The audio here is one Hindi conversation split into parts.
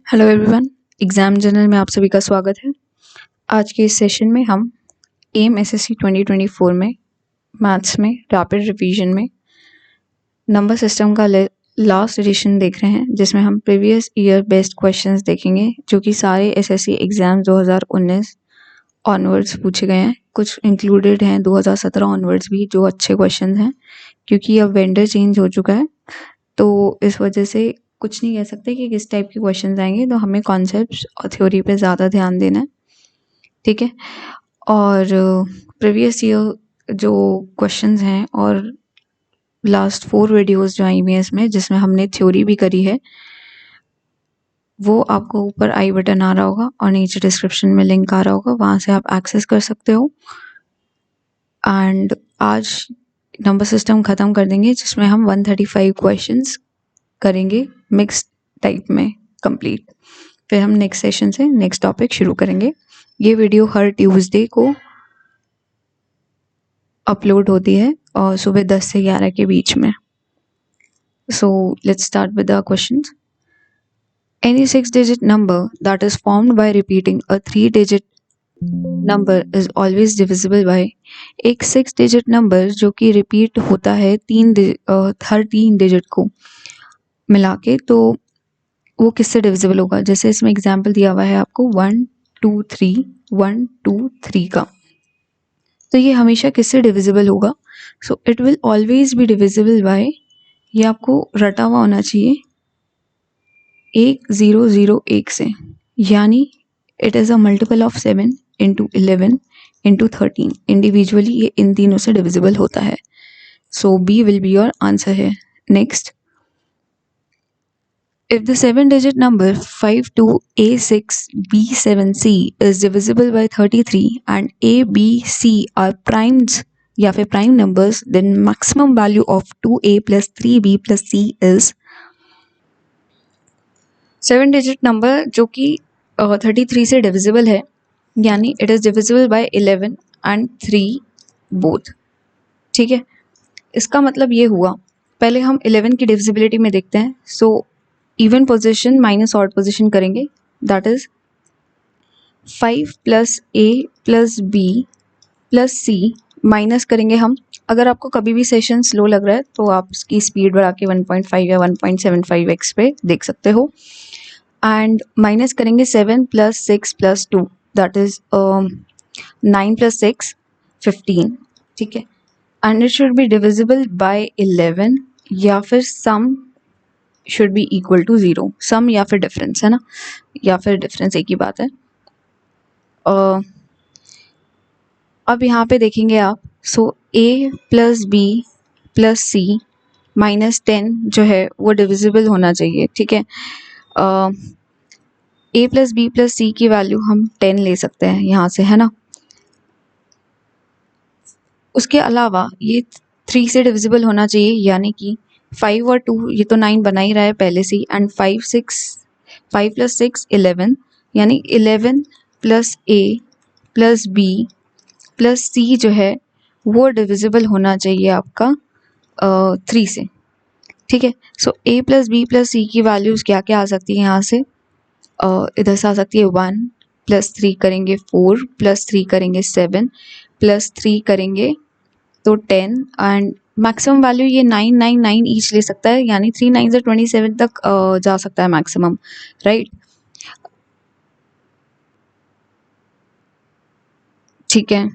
हेलो एवरीवन, एग्ज़ाम जर्नल में आप सभी का स्वागत है। आज के इस सेशन में हम एम एसएससी 2024 में मैथ्स में रैपिड रिवीजन में नंबर सिस्टम का लास्ट एडिशन देख रहे हैं, जिसमें हम प्रीवियस ईयर बेस्ड क्वेश्चंस देखेंगे जो कि सारे एसएससी एग्ज़ाम 2019 ऑनवर्ड्स पूछे गए हैं। कुछ इंक्लूडेड हैं 2017 ऑनवर्ड्स भी, जो अच्छे क्वेश्चन हैं, क्योंकि अब वेंडर चेंज हो चुका है तो इस वजह से कुछ नहीं कह सकते कि किस टाइप के क्वेश्चंस आएंगे। तो हमें कॉन्सेप्ट्स और थ्योरी पे ज़्यादा ध्यान देना है, ठीक है। और प्रीवियस ईयर जो क्वेश्चंस हैं और लास्ट 4 वीडियोस जो आई हुई हैं इसमें, जिसमें हमने थ्योरी भी करी है, वो आपको ऊपर आई बटन आ रहा होगा और नीचे डिस्क्रिप्शन में लिंक आ रहा होगा, वहाँ से आप एक्सेस कर सकते हो। एंड आज नंबर सिस्टम ख़त्म कर देंगे, जिसमें हम 135 क्वेश्चंस करेंगे मिक्स टाइप में कंप्लीट। फिर हम नेक्स्ट सेशन से नेक्स्ट टॉपिक शुरू करेंगे। ये वीडियो हर ट्यूसडे को अपलोड होती है और सुबह 10 से 11 के बीच में। So let's start with the questions. Any 6-digit number that is formed by repeating a 3-digit number is always divisible by। एक 6-digit नंबर जो कि रिपीट होता है हर 3 डिजिट को मिला के, तो वो किससे डिविजिबल होगा। जैसे इसमें एग्जाम्पल दिया हुआ है आपको 1 2 3 1 2 3 का, तो ये हमेशा किससे डिविजिबल होगा। So it will always be divisible by, ये आपको रटा हुआ होना चाहिए, 1 0 0 1 से, यानी it is a multiple of 7 into 11 into 13। Individually ये इन तीनों से डिविजिबल होता है। So B will be your answer है। Next, if the 7-digit number 52A6B7C is divisible by 33 and A, B, C are primes या फिर prime numbers, then maximum value of 2A plus 3B plus C is। 7-digit number जो कि 33 से divisible है, यानी it is divisible by 11 and 3 both, ठीक है। इसका मतलब ये हुआ, पहले हम 11 की डिविजिबिलिटी में देखते हैं। So even position minus odd position करेंगे, that is 5 plus A plus B plus C minus करेंगे हम। अगर आपको कभी भी सेशन स्लो लग रहा है तो आप इसकी स्पीड बढ़ा के 1.5 या 1.75x पे देख सकते हो। एंड माइनस करेंगे 7 plus 6 plus 2, that is 9 plus 6 15, ठीक है। And it should be divisible by 11 या फिर sum should be equal to 0। सम या फिर डिफरेंस, है ना, या फिर डिफरेंस एक ही बात है। अब यहाँ पे देखेंगे आप, so a plus B plus C minus 10 जो है वो डिविजिबल होना चाहिए, ठीक है। a प्लस बी प्लस सी की वैल्यू हम 10 ले सकते हैं यहाँ से, है ना। उसके अलावा ये 3 से डिविजिबल होना चाहिए, यानी कि 5 और 2, ये तो 9 बना ही रहा है पहले से ही, एंड 5 प्लस 6 11, यानी 11 plus A plus B plus सी जो है वो डिविजिबल होना चाहिए आपका 3 से, ठीक है। सो ए प्लस बी प्लस सी की वैल्यूज़ क्या क्या आ सकती है यहाँ से, इधर से आ सकती है 1 प्लस 3 करेंगे 4 प्लस 3 करेंगे 7 प्लस 3 करेंगे तो 10, एंड मैक्सिमम वैल्यू ये 999 ईच ले सकता है, यानी 3 9 से 27 तक जा सकता है मैक्सिमम, राइट, ठीक है।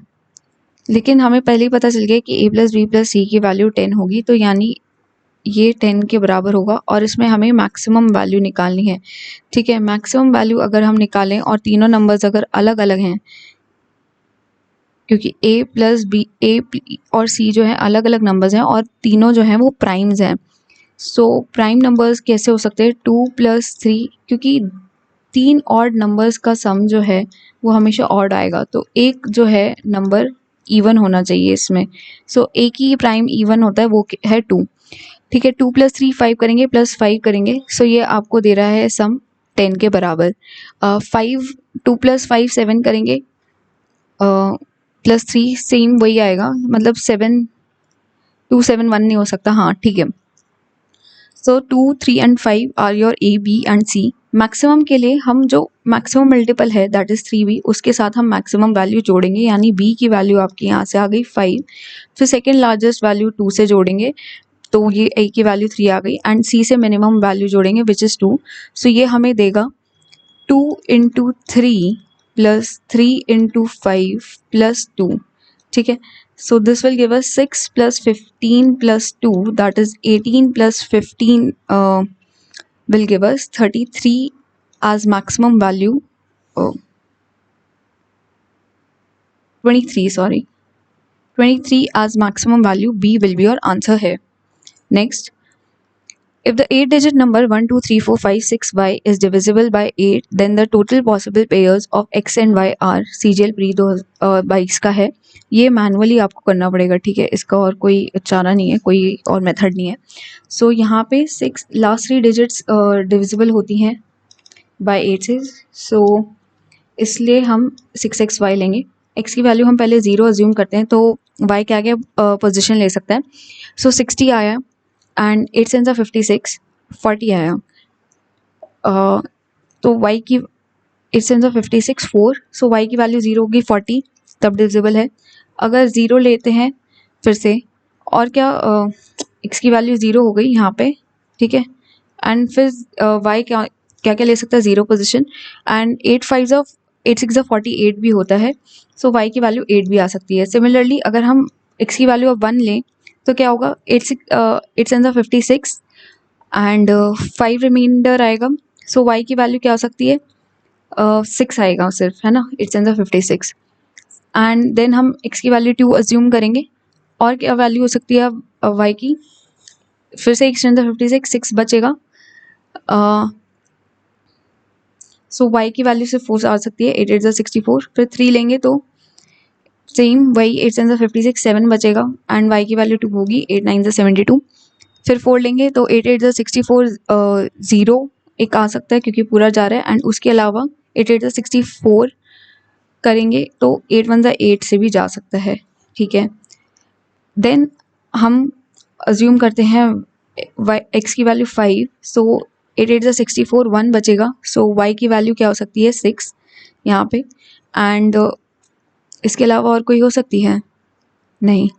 लेकिन हमें पहले ही पता चल गया कि a प्लस बी प्लस सी की वैल्यू 10 होगी, तो यानी ये 10 के बराबर होगा, और इसमें हमें मैक्सिमम वैल्यू निकालनी है, ठीक है। मैक्सिमम वैल्यू अगर हम निकालें और तीनों नंबर्स अगर अलग अलग हैं, क्योंकि a प्लस बी ए और c जो है अलग अलग नंबर्स हैं और तीनों जो हैं वो प्राइम्स हैं। सो प्राइम नंबर्स कैसे हो सकते हैं, 2 प्लस 3, क्योंकि 3 ऑड नंबर्स का सम जो है वो हमेशा ऑड आएगा, तो एक जो है नंबर इवन होना चाहिए इसमें। सो एक ही प्राइम इवन होता है, वो है 2, ठीक है। 2 प्लस 3 5 करेंगे प्लस 5 करेंगे, सो ये आपको दे रहा है सम 10 के बराबर। 2 प्लस 5 7 करेंगे, प्लस 3 सेम वही आएगा, मतलब 7 2 7 1 नहीं हो सकता, हाँ ठीक है। So 2 3 and 5 are your A B and C, maximum के लिए हम जो मैक्सिमम मल्टीपल है दैट इज़ 3b, उसके साथ हम मैक्सिमम वैल्यू जोड़ेंगे, यानी b की वैल्यू आपकी यहाँ से आ गई 5, फिर सेकेंड लार्जेस्ट वैल्यू 2 से जोड़ेंगे तो ये a की वैल्यू 3 आ गई, एंड c से मिनिमम वैल्यू जोड़ेंगे विच इज़ 2, सो ये हमें देगा 2 इंटू 3 प्लस 3 इंटू 5 प्लस 2, ठीक है। सो this will give us 6 plus 15 plus 2 that is 18 plus 15 will give us 33 as maximum value, 23 as maximum value. B will be your answer here. Next, if the 8-digit number 1 2 3 4 5 6 y is divisible by 8, then the total possible pairs of x and y are CGL pre 2022 का है। ये मैनुअली आपको करना पड़ेगा, ठीक है, इसका और कोई चारा नहीं है, कोई और मेथड नहीं है। सो यहाँ पे 6 लास्ट 3 डिजिट्स डिविजिबल होती हैं बाय 8 से, सो इसलिए हम 6xy लेंगे। x की वैल्यू हम पहले 0 अज्यूम करते हैं तो y के आगे पोजीशन ले सकते हैं। सो 60 आया एंड 8 सेंस 56 40 आया, तो y की 8 सेंस 56 4, सो y की वैल्यू 0 होगी 40, तब डिविजिबल है। अगर 0 लेते हैं फिर से, और क्या x की वैल्यू 0 हो गई यहाँ पे, ठीक है, एंड फिर y क्या क्या क्या ले सकता है 0 पोजीशन, एंड 8 6 48 भी होता है, सो y की वैल्यू 8 भी आ सकती है। सिमिलरली अगर हम x की वैल्यू अब 1 लें तो क्या होगा, 8 सेंस 56 एंड 5 रिमाइंडर आएगा, सो y की वैल्यू क्या हो सकती है 6 आएगा सिर्फ, है ना, 8 सेंस 56, एंड देन हम x की वैल्यू 2 अज्यूम करेंगे, और क्या वैल्यू हो सकती है y की, फिर से 8 सेंस 56 6 बचेगा, सो y की वैल्यू सिर्फ 4 आ सकती है, 8 8 64, फिर 3 लेंगे तो सेम वही 8 सेंस 56 7 बचेगा, एंड y की वैल्यू 2 होगी, 8 9 72, फिर 4 लेंगे तो 8 8 64 0 एक आ सकता है क्योंकि पूरा जा रहा है, एंड उसके अलावा 8 8 64 करेंगे तो 8 1 8 से भी जा सकता है, ठीक है। देन हम अज्यूम करते हैं x की वैल्यू 5, सो 8 8 64 1 बचेगा, सो y की वैल्यू क्या हो सकती है 6 यहाँ पे, एंड इसके अलावा और कोई हो सकती है नहीं।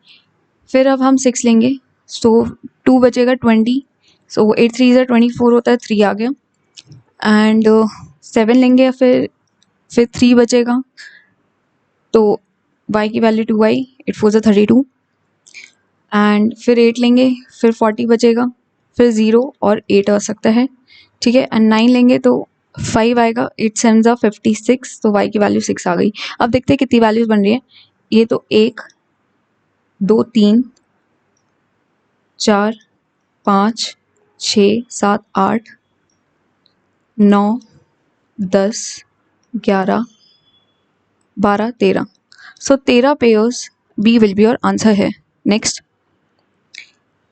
फिर अब हम 6 लेंगे, सो 2 बचेगा 20, सो 8 3 24 होता है, 3 आ गया, एंड 7 लेंगे, फिर 3 बचेगा, तो y की वैल्यू 2 आई, 8 4 32, एंड फिर 8 लेंगे, फिर 40 बचेगा, फिर 0 और 8 आ सकता है, ठीक है, एंड 9 लेंगे तो 5 आएगा, 8 7 56, तो y की वैल्यू 6 आ गई। अब देखते हैं कितनी वैल्यूज बन रही है, ये तो 1 2 3 4 5 6 7 8 9 10 11 12 13, सो 13 pairs B will be your answer है। Next,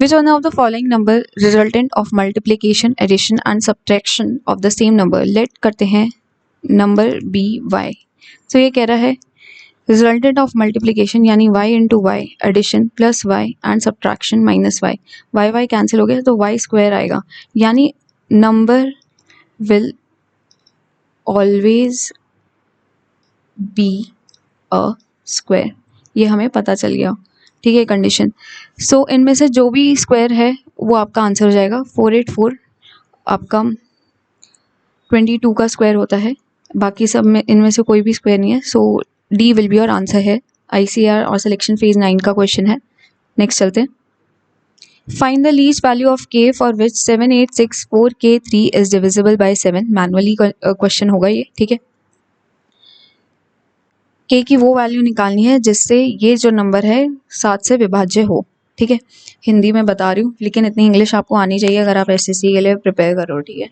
which one of the following number resultant of multiplication, addition and subtraction of the same number? Let करते हैं नंबर B y, so ये कह रहा है रिजल्टेंट ऑफ मल्टीप्लीकेशन यानी y into y, addition plus y and subtraction minus y, y y cancel हो गया तो y स्क्वायर आएगा, यानी number will always be a square, ये हमें पता चल गया, ठीक है कंडीशन। सो इनमें से जो भी स्क्वायर है वो आपका आंसर हो जाएगा। 484 आपका 22 का स्क्वायर होता है, बाकी सब में इनमें से कोई भी स्क्वायर नहीं है, so D will be your answer है। ICR और सिलेक्शन फेज 9 का क्वेश्चन है। नेक्स्ट चलते हैं। Find the least value of k for which 7864k3 is divisible by 7। Manually question होगा ये, ठीक है। k की वो वैल्यू निकालनी है जिससे ये जो नंबर है 7 से विभाज्य हो, ठीक है। हिंदी में बता रही हूँ लेकिन इतनी इंग्लिश आपको आनी चाहिए अगर आप SSC के लिए प्रिपेयर करो, ठीक है।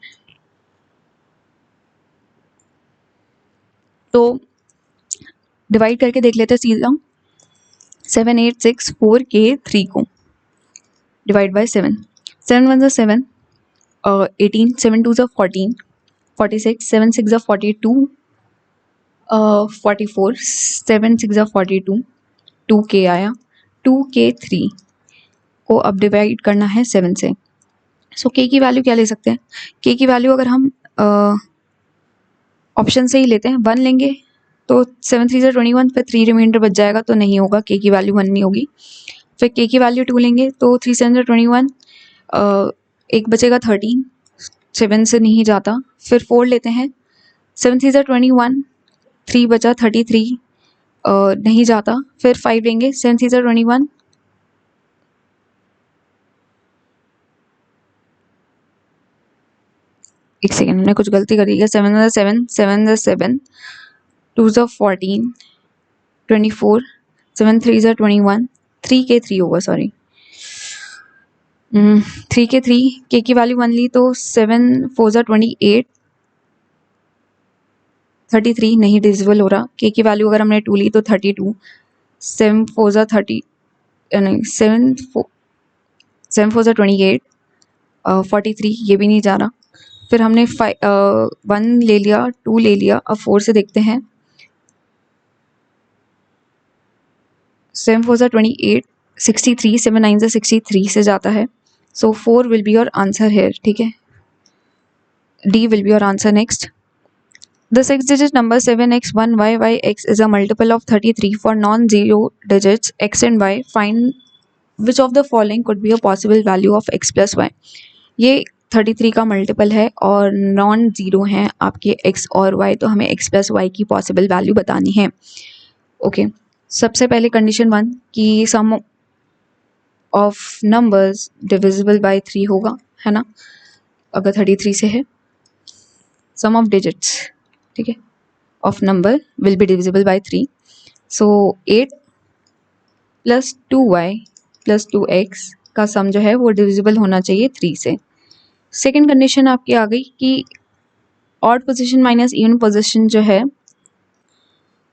तो डिवाइड करके देख लेते हैं सीधा 7864k3 को डिवाइड बाय 7, 7 1 7 18, 7 2 14, 46, 7 6 42, 44, 7 6 42, 2k आया, 2k3 को अब डिवाइड करना है 7 से। सो k की वैल्यू क्या ले सकते हैं, k की वैल्यू अगर हम ऑप्शन से ही लेते हैं, 1 लेंगे तो 7 3 21 पे 3 रिमाइंडर बच जाएगा तो नहीं होगा, के की वैल्यू 1 नहीं होगी। फिर के की वैल्यू 2 लेंगे तो 3 7 21, एक बचेगा 13, 7 से नहीं जाता। फिर 4 लेते हैं, 7 3 21, 3 बचा 33, नहीं जाता। फिर 5 लेंगे, 7 3 21, एक सेकेंड हमने कुछ गलती करी है, 7 7 7 7 2 14 24, 7 3 21, 3 के 3 होगा, सॉरी 3 के 3, के की वैल्यू 1 ली तो 7 4 28, 33 नहीं डिविजिबल हो रहा। के की वैल्यू अगर हमने 2 ली तो 32, 7 4 30, नहीं 7 4 28, 43 ये भी नहीं जा रहा। फिर हमने 1 ले लिया, 2 ले लिया, अब 4 से देखते हैं। 7 4 28, 63, 7 9 63 से जाता है। सो 4 will be your answer here, ठीक है। D will be your answer next. The 6-digit number 7x1yy(x) is a multiple of 33 for non-zero digits x and y. Find which of the following could be a possible value of x plus y. ये 33 का मल्टीपल है और नॉन जीरो हैं आपके x और y, तो हमें x plus y की पॉसिबल वैल्यू बतानी है। ओके, सबसे पहले कंडीशन 1 कि सम ऑफ नंबर्स डिविजिबल बाय 3 होगा, है ना, अगर 33 से है। सम ऑफ डिजिट्स, ठीक है, of number will be divisible by 3. So 8 plus 2y plus 2x का सम जो है वो डिविजिबल होना चाहिए 3 से। सेकेंड कंडीशन आपकी आ गई कि odd position minus even position जो है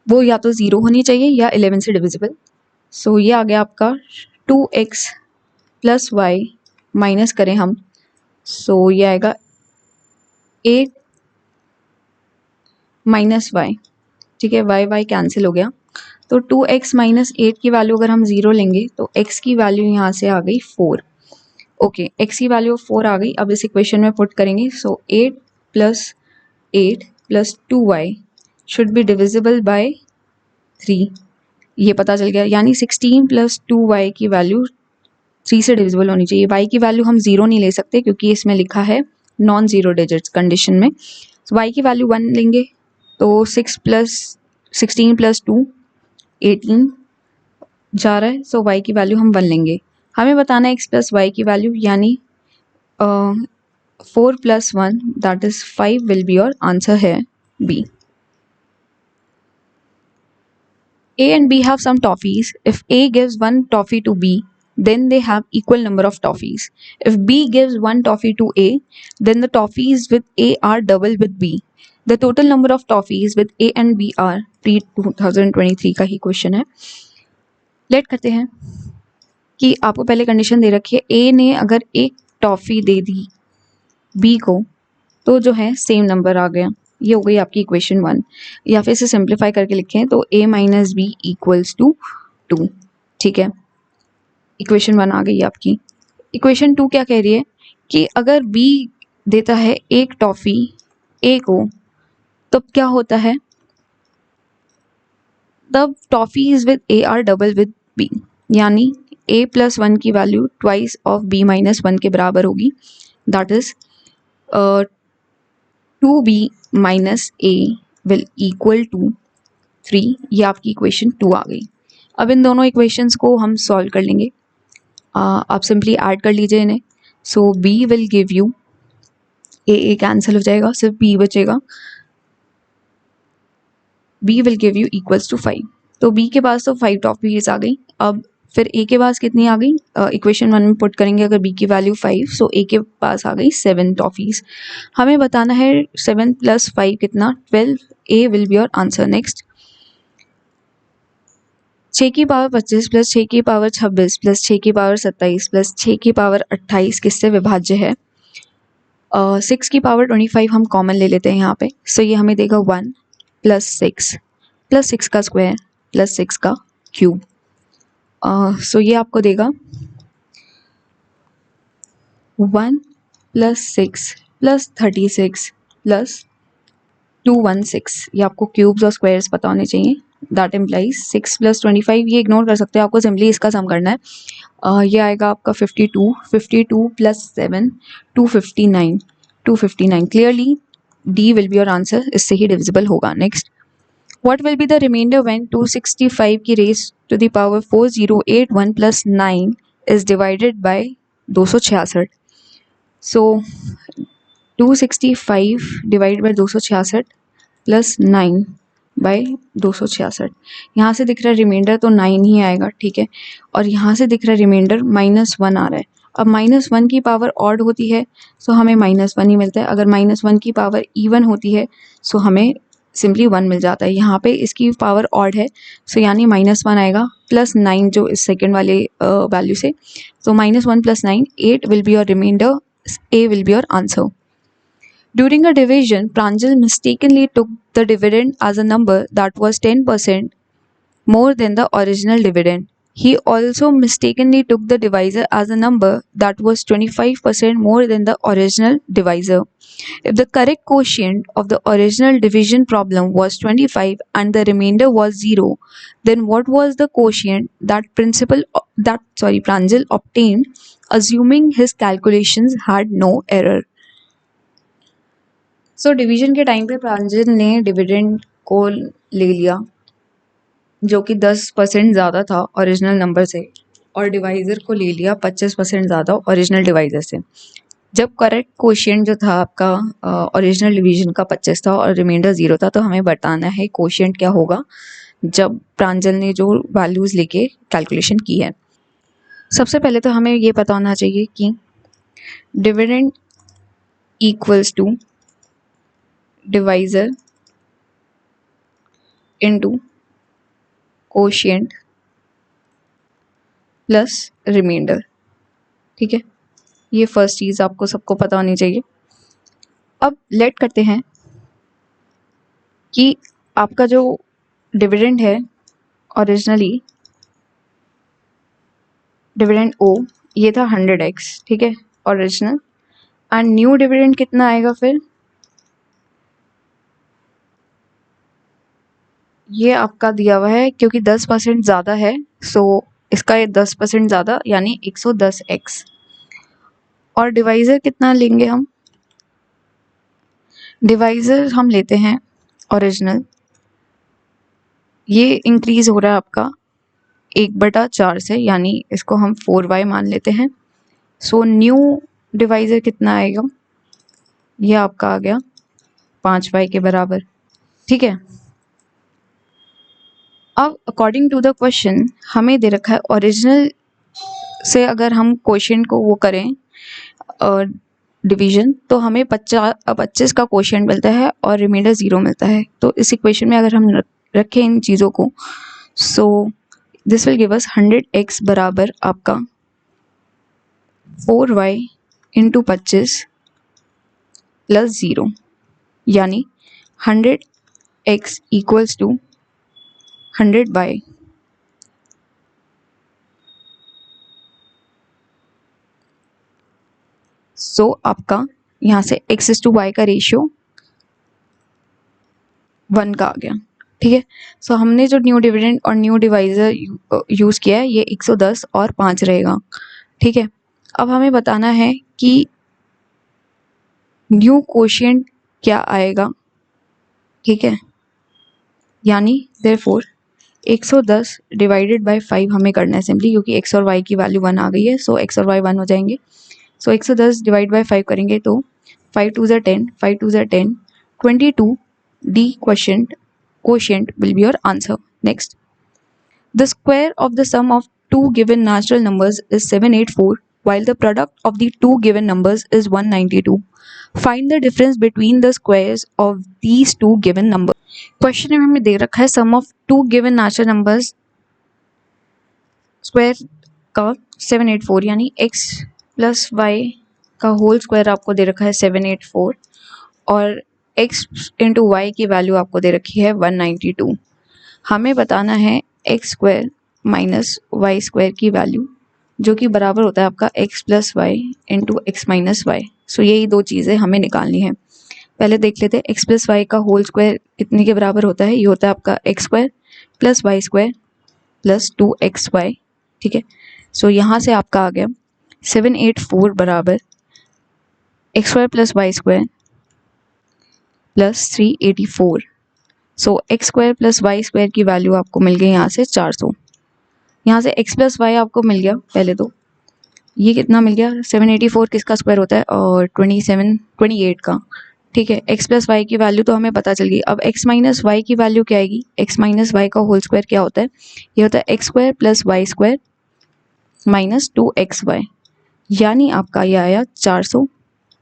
वो या तो 0 होनी चाहिए या 11 से डिविजिबल। सो ये आ गया आपका 2x प्लस वाई, माइनस करें हम, सो ये आएगा 8 माइनस वाई, ठीक है, वाई वाई कैंसिल हो गया। तो 2x माइनस 8 की वैल्यू अगर हम 0 लेंगे तो x की वैल्यू यहाँ से आ गई 4। ओके, x की वैल्यू 4 आ गई, अब इस इक्वेशन में पुट करेंगे। सो 8 plus 8 plus 2y should be divisible by 3, ये पता चल गया। यानी 16 प्लस 2y की वैल्यू 3 से डिविजिबल होनी चाहिए। y की वैल्यू हम 0 नहीं ले सकते क्योंकि इसमें लिखा है नॉन जीरो डिजिट्स कंडीशन में। so y की वैल्यू 1 लेंगे तो 16 प्लस 2 18 जा रहा है। सो y की वैल्यू हम 1 लेंगे। हमें बताना है x प्लस वाई की वैल्यू, यानी 4 plus 1 that is 5 will be your answer है B. A and B have some toffees. If A gives one toffee to B, then they have equal number of toffees. If B gives one toffee to A, then the toffees with A are double with B. The total number of toffees with A and B are pre 2023 का ही क्वेश्चन है। लेट करते हैं कि आपको पहले कंडीशन दे रखी है, ए ने अगर एक टॉफ़ी दे दी बी को तो जो है सेम नंबर आ गया। ये हो गई आपकी इक्वेशन 1, या फिर इसे सिंप्लीफाई करके लिखें तो a minus b equals to 2, ठीक है। इक्वेशन 1 आ गई आपकी। इक्वेशन 2 क्या कह रही है कि अगर b देता है एक टॉफ़ी a को, तब क्या होता है, तब toffees with a are double with b, यानी a प्लस 1 की value twice of b minus 1 के बराबर होगी। That is 2b minus a will equal to 3। ये आपकी इक्वेशन 2 आ गई। अब इन दोनों इक्वेशंस को हम सॉल्व कर लेंगे। आप सिंपली ऐड कर लीजिए इन्हें। So b will give you, a cancel हो जाएगा, सिर्फ b बचेगा। b will give you equals to 5। तो b के पास तो 5 टॉफीज आ गई। अब फिर a के पास कितनी आ गई, इक्वेशन 1 में पुट करेंगे अगर b की वैल्यू 5, सो a के पास आ गई 7 टॉफीज। हमें बताना है 7 प्लस 5 कितना, 12। a will be your answer next. 6 की पावर 25 प्लस 6 की पावर 26 प्लस 6 की पावर 27 प्लस 6 की पावर 28 किससे विभाज्य है? 6 की पावर 25 हम कॉमन ले लेते हैं यहाँ पे। सो ये हमें देगा 1 प्लस 6 का स्क्वायर प्लस 6 का क्यूब। सो ये आपको देगा 1 प्लस 6 प्लस 36 प्लस 216, ये आपको क्यूब्स और स्क्वायर्स पता होने चाहिए। दैट इम्प्लाइज 6 प्लस 25, ये इग्नोर कर सकते हैं, आपको सिंपली इसका सम करना है। ये आएगा आपका 52 plus 7 259 clearly D will be your answer, इससे ही डिविजिबल होगा। Next, what will be the remainder when 265 की raise to the power 4081 plus 9 is divided by 266। So 265 divide by 266 plus 9 by 266, यहाँ से दिख रहा है रिमाइंडर तो 9 ही आएगा, ठीक है। और यहाँ से दिख रहा है रिमाइंडर -1 आ रहा है। अब -1 की पावर ऑड होती है सो हमें -1 ही मिलता है, अगर -1 की पावर इवन होती है सो हमें सिंपली 1 मिल जाता है। यहाँ पे इसकी पावर ऑड है सो यानी -1 आएगा प्लस 9 जो इस सेकेंड वाले वैल्यू से, so -1 plus 9 8 will be your remainder, A will be your answer. During a division, Pranjal mistakenly took the dividend as a number that was 10% more than the original dividend. He also mistakenly took the divisor as a number that was 25% more than the original divisor. If the correct quotient of the original division problem was 25 and the remainder was 0, then what was the quotient that Pranjal obtained, assuming his calculations had no error? So division के टाइम पे प्रांजल ने डिविडेंड को ले लिया जो कि 10% ज़्यादा था ओरिजिनल नंबर से, और डिवाइज़र को ले लिया 25% ज़्यादा ओरिजिनल डिवाइज़र से। जब करेक्ट कोशिएंट जो था आपका ओरिजिनल डिवीजन का 25 था और रिमाइंडर 0 था, तो हमें बताना है कोशिएंट क्या होगा जब प्रांजल ने जो वैल्यूज़ लेके कैलकुलेशन की है। सबसे पहले तो हमें ये पता होना चाहिए कि dividend equals to divisor into quotient plus remainder, ठीक है। ये फर्स्ट चीज़ आपको सबको पता होनी चाहिए। अब लेट करते हैं कि आपका जो डिविडेंड है ओरिजिनली डिविडेंड ओ ये था 100x, ठीक है, ओरिजिनल, एंड न्यू डिविडेंड कितना आएगा फिर, ये आपका दिया हुआ है क्योंकि 10% ज़्यादा है सो इसका ये 10% ज़्यादा यानी 110x। और डिवाइज़र कितना लेंगे हम, डिवाइज़र हम लेते हैं ओरिजिनल, ये इंक्रीज़ हो रहा है आपका 1/4 से, यानी इसको हम 4y मान लेते हैं। सो न्यू डिवाइज़र कितना आएगा, ये आपका आ गया 5y के बराबर, ठीक है। अब अकॉर्डिंग टू द क्वेश्चन हमें दे रखा है ओरिजिनल से अगर हम क्वोशिएंट को वो करें डिवीजन तो हमें 25 का क्वोशिएंट मिलता है और रिमाइंडर 0 मिलता है। तो इस इक्वेशन में अगर हम रखें इन चीज़ों को सो this will give us 100x बराबर आपका 4y इंटू 25 प्लस 0, यानी 100x इक्वल्स टू 100 बाय सो आपका यहाँ से x/y का रेशियो 1 का आ गया, ठीक है। सो हमने जो न्यू डिविडेंड और न्यू डिवाइज़र यूज़ किया है ये 110 और 5 रहेगा, ठीक है। अब हमें बताना है कि न्यू कोशिएंट क्या आएगा, ठीक है, यानी देयरफॉर 110 डिवाइडेड बाय 5 हमें करना है सिंपली, क्योंकि x और y की वैल्यू 1 आ गई है सो x और y 1 हो जाएंगे। सो 110 डिवाइड बाय 5 करेंगे तो 5 2 ज़ा 10, 5 2 ज़ा 10, 22 D quotient will be your answer. Next, the square of the sum of two given natural numbers is 784 while the product of the two given numbers is 192. Find the difference between the squares of these two given numbers. Question में हमें दे रखा है sum of two given natural numbers square का 784, यानी x प्लस वाई का होल स्क्वायर आपको दे रखा है 784 और x इंटू वाई की वैल्यू आपको दे रखी है 192। हमें बताना है x square minus Y square की वैल्यू जो कि बराबर होता है आपका x plus Y into X minus Y. So यही दो चीज़ें हमें निकालनी है। पहले देख लेते हैं एक्स प्लस वाई का होल स्क्वायर कितने के बराबर होता है। ये होता है आपका x square plus Y square plus 2xy, ठीक है। सो यहाँ से आपका आ गया 784 बराबर X square plus Y square plus 384। So X square plus Y square की वैल्यू आपको मिल गई यहाँ से 400। यहाँ से एक्स प्लस वाई आपको मिल गया, पहले तो ये कितना मिल गया 784 किसका स्क्वायर होता है और 28 का, ठीक है। एक्स प्लस वाई की वैल्यू तो हमें पता चल गई। अब एक्स माइनस वाई की वैल्यू क्या आएगी, एक्स माइनस वाई का होल स्क्वायर क्या होता है, ये होता है x square plus Y square minus 2xy, यानी आपका ये आया 400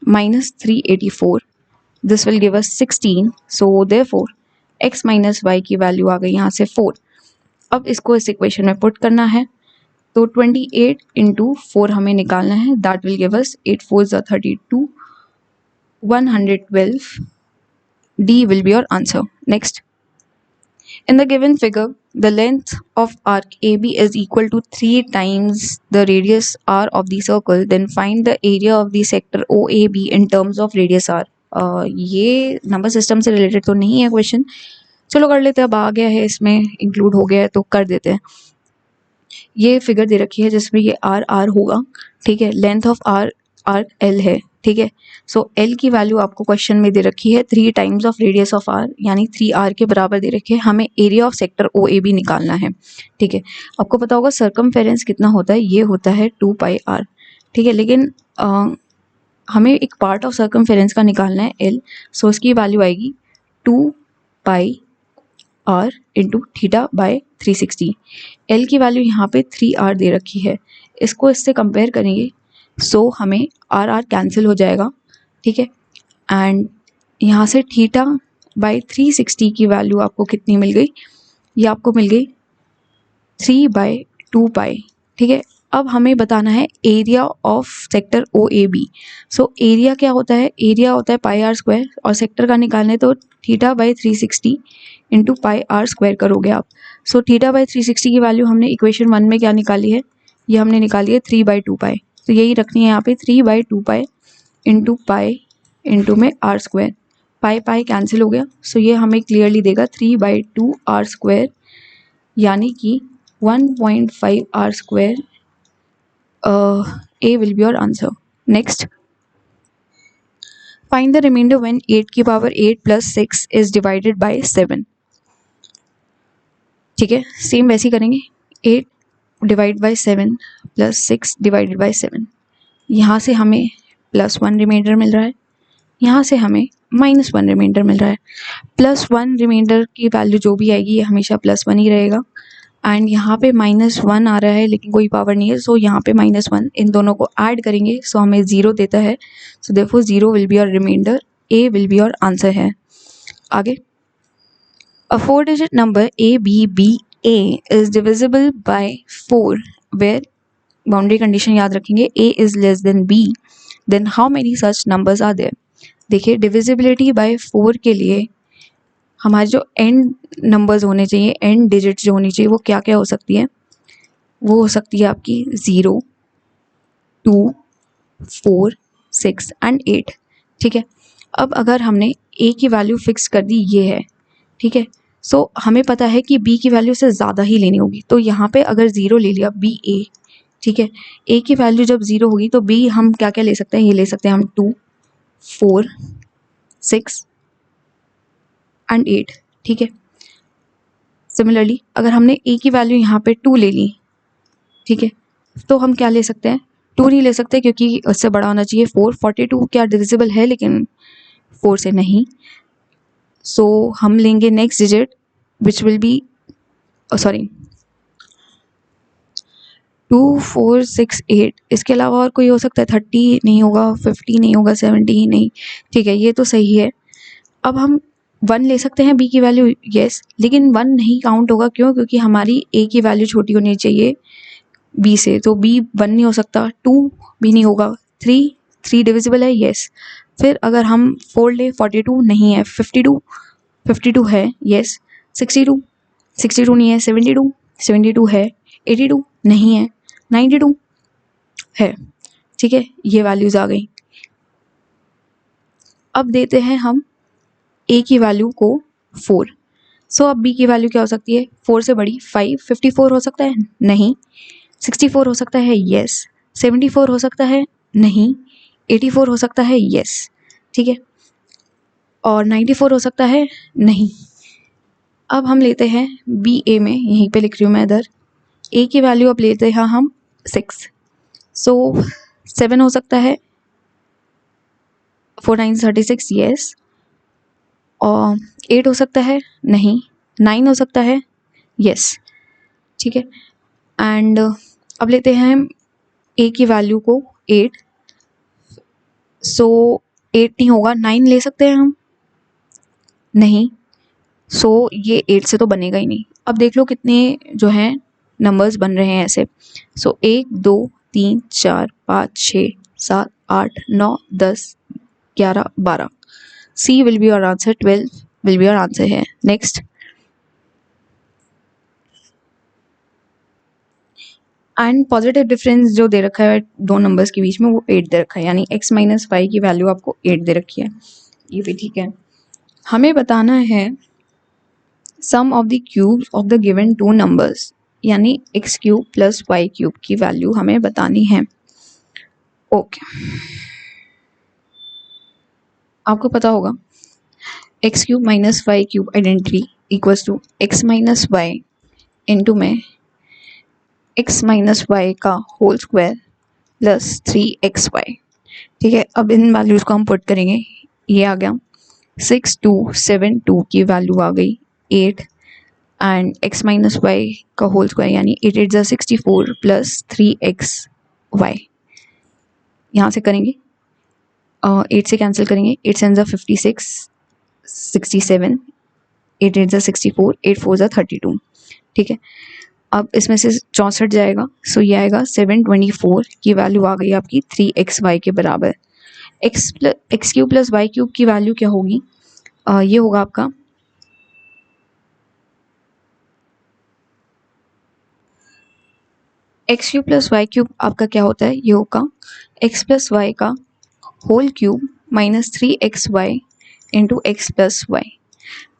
minus 384, this will give us 16। So therefore x minus Y की वैल्यू आ गई यहाँ से 4। अब इसको इस इक्वेशन में पुट करना है, तो 28 इंटू 4 हमें निकालना है, that will give us 8 4 32, 112. D will be your answer. Next, in the given figure, the length of arc AB is equal to 3 times the radius R of the circle. Then find the area of the sector OAB in terms of radius R. ये नंबर सिस्टम से रिलेटेड तो नहीं है क्वेश्चन, चलो कर लेते हैं। अब आ गया है, इसमें इंक्लूड हो गया है तो कर देते हैं। ये फिगर दे रखी है जिसमें ये आर होगा, ठीक है। लेंथ ऑफ आर्क एल है, ठीक है। सो एल की वैल्यू आपको क्वेश्चन में दे रखी है 3 times of radius of R, यानी 3r के बराबर दे रखी है। हमें area of sector O A B निकालना है, ठीक है। आपको पता होगा सर्कमफेरेंस कितना होता है, ये होता है 2πr, ठीक है। लेकिन हमें एक पार्ट ऑफ सर्कमफेरेंस का निकालना है एल, सो इसकी वैल्यू आएगी 2πr into theta by 360। L की वैल्यू यहाँ पे 3r दे रखी है, इसको इससे कंपेयर करेंगे, सो हमें आर कैंसिल हो जाएगा, ठीक है। एंड यहाँ से थीटा बाय 360 की वैल्यू आपको कितनी मिल गई, ये आपको मिल गई 3/2π, ठीक है। अब हमें बताना है area of sector O A B. So area क्या होता है, एरिया होता है πr स्क्वायर, और सेक्टर का निकालने तो theta by 360 into πr square करोगे आप। सो थीटा बाय 360 की वैल्यू हमने इक्वेशन 1 में क्या निकाली है, ये हमने निकाली है 3/2π, तो यही रखनी है यहाँ पे 3/2π इंटू पाई इंटू में r स्क्वायर, पाई कैंसिल हो गया, सो ये हमें क्लियरली देगा 3/2 r स्क्वायर, यानी कि 1.5 r square. A will be your answer. Next, find the remainder when 8 की power 8 plus 6 is divided by 7, ठीक है। सेम वैसे ही करेंगे, 8 divide by 7 plus 6 divided by 7, यहाँ से हमें +1 रिमाइंडर मिल रहा है, यहाँ से हमें -1 रिमाइंडर मिल रहा है। +1 रिमाइंडर की वैल्यू जो भी आएगी ये हमेशा +1 ही रहेगा, एंड यहाँ पे -1 आ रहा है लेकिन कोई पावर नहीं है, सो यहाँ पे -1, इन दोनों को ऐड करेंगे सो हमें 0 देता है, so therefore 0 will be your remainder, A will be your answer है। आगे, a 4-digit number ABBA is divisible by 4 where boundary condition याद रखेंगे A is less than B, then how many such numbers are there। देखिए डिविजिबिलिटी बाय 4 के लिए हमारे जो एंड नंबर्स होने चाहिए, एंड डिजिट्स जो होनी चाहिए, वो क्या क्या हो सकती है, वो हो सकती है आपकी 0, 2, 4, 6 एंड 8, ठीक है। अब अगर हमने A की वैल्यू फिक्स कर दी, ये है, ठीक है। सो हमें पता है कि B की वैल्यू से ज़्यादा ही लेनी होगी, तो यहाँ पे अगर 0 ले लिया BA, ठीक है। A की वैल्यू जब 0 होगी तो B हम क्या क्या ले सकते हैं, ये ले सकते हैं हम 2, 4, 6 एंड 8, ठीक है। सिमिलरली अगर हमने A की वैल्यू यहाँ पे 2 ले ली, ठीक है, तो हम क्या ले सकते हैं, 2 नहीं ले सकते क्योंकि उससे बड़ा होना चाहिए 4। 42 क्या डिविजिबल है लेकिन 4 से नहीं, सो हम लेंगे next digit which will be 2, 4, 6, 8, इसके अलावा और कोई हो सकता है, 30 नहीं होगा, 50 नहीं होगा, 70 नहीं, ठीक है, ये तो सही है। अब हम 1 ले सकते हैं B की वैल्यू, यस, लेकिन 1 नहीं काउंट होगा, क्यों, क्योंकि हमारी A की वैल्यू छोटी होनी चाहिए B से, तो B 1 नहीं हो सकता, 2 भी नहीं होगा, 3 डिविजिबल है, यस। फिर अगर हम 4 ले, 42 नहीं है, 52 है, यस, 62 नहीं है, 72 है, 82 नहीं है, 92 है, ठीक है। ये वैल्यूज आ गई। अब देते हैं हम ए की वैल्यू को 4। सो अब बी की वैल्यू क्या हो सकती है? 4 से बड़ी 5। 54 हो सकता है? नहीं। 64 हो सकता है? यस। 74 हो सकता है? नहीं। 84 हो सकता है? यस। ठीक है, और 94 हो सकता है? नहीं। अब हम लेते हैं बी ए में, यहीं पे लिख रही हूँ मैं इधर। ए की वैल्यू अब लेते हैं हम 6। सो 7 हो सकता है? 4 9 36, यस। और 8 हो सकता है? नहीं। 9 हो सकता है? यस। ठीक है, एंड अब लेते हैं हम ए की वैल्यू को 8। सो 8 नहीं होगा, 9 ले सकते हैं हम? नहीं। सो ये 8 से तो बनेगा ही नहीं। अब देख लो कितने जो हैं नंबर्स बन रहे हैं ऐसे। सो 1 2 3 4 5 6 7 8 9 10 11 12। C will be your answer, 12 will be your answer है। नेक्स्ट, एंड पॉजिटिव डिफरेंस जो दे रखा है दो नंबर्स के बीच में वो 8 दे रखा है, यानी x माइनस वाई की वैल्यू आपको 8 दे रखी है। ये भी ठीक है। हमें बताना है sum of the cubes of the given two numbers, यानी x cube plus Y cube की वैल्यू हमें बतानी है। ओके, आपको पता होगा x cube minus Y cube identity equals to x minus Y into में x माइनस वाई का होल स्क्वायर प्लस 3xy। ठीक है, अब इन वैल्यूज को हम पुट करेंगे। ये आ गया 6272 की वैल्यू आ गई 8, एंड x माइनस वाई का होल स्क्वायर यानी 8 8 जा 64 प्लस 3xy। यहाँ से करेंगे 8 से कैंसिल करेंगे, 8 7 जा 56 67, 8 8 जा 64, 8 4 जा 32। ठीक है, अब इसमें से 64 जाएगा, सो ये आएगा 724 की वैल्यू आ गई आपकी 3xy के बराबर। X cube plus Y cube की वैल्यू क्या होगी? ये होगा आपका x cube plus Y cube आपका क्या होता है? ये होगा एक्स प्लस वाई का whole cube minus 3xy into x plus y.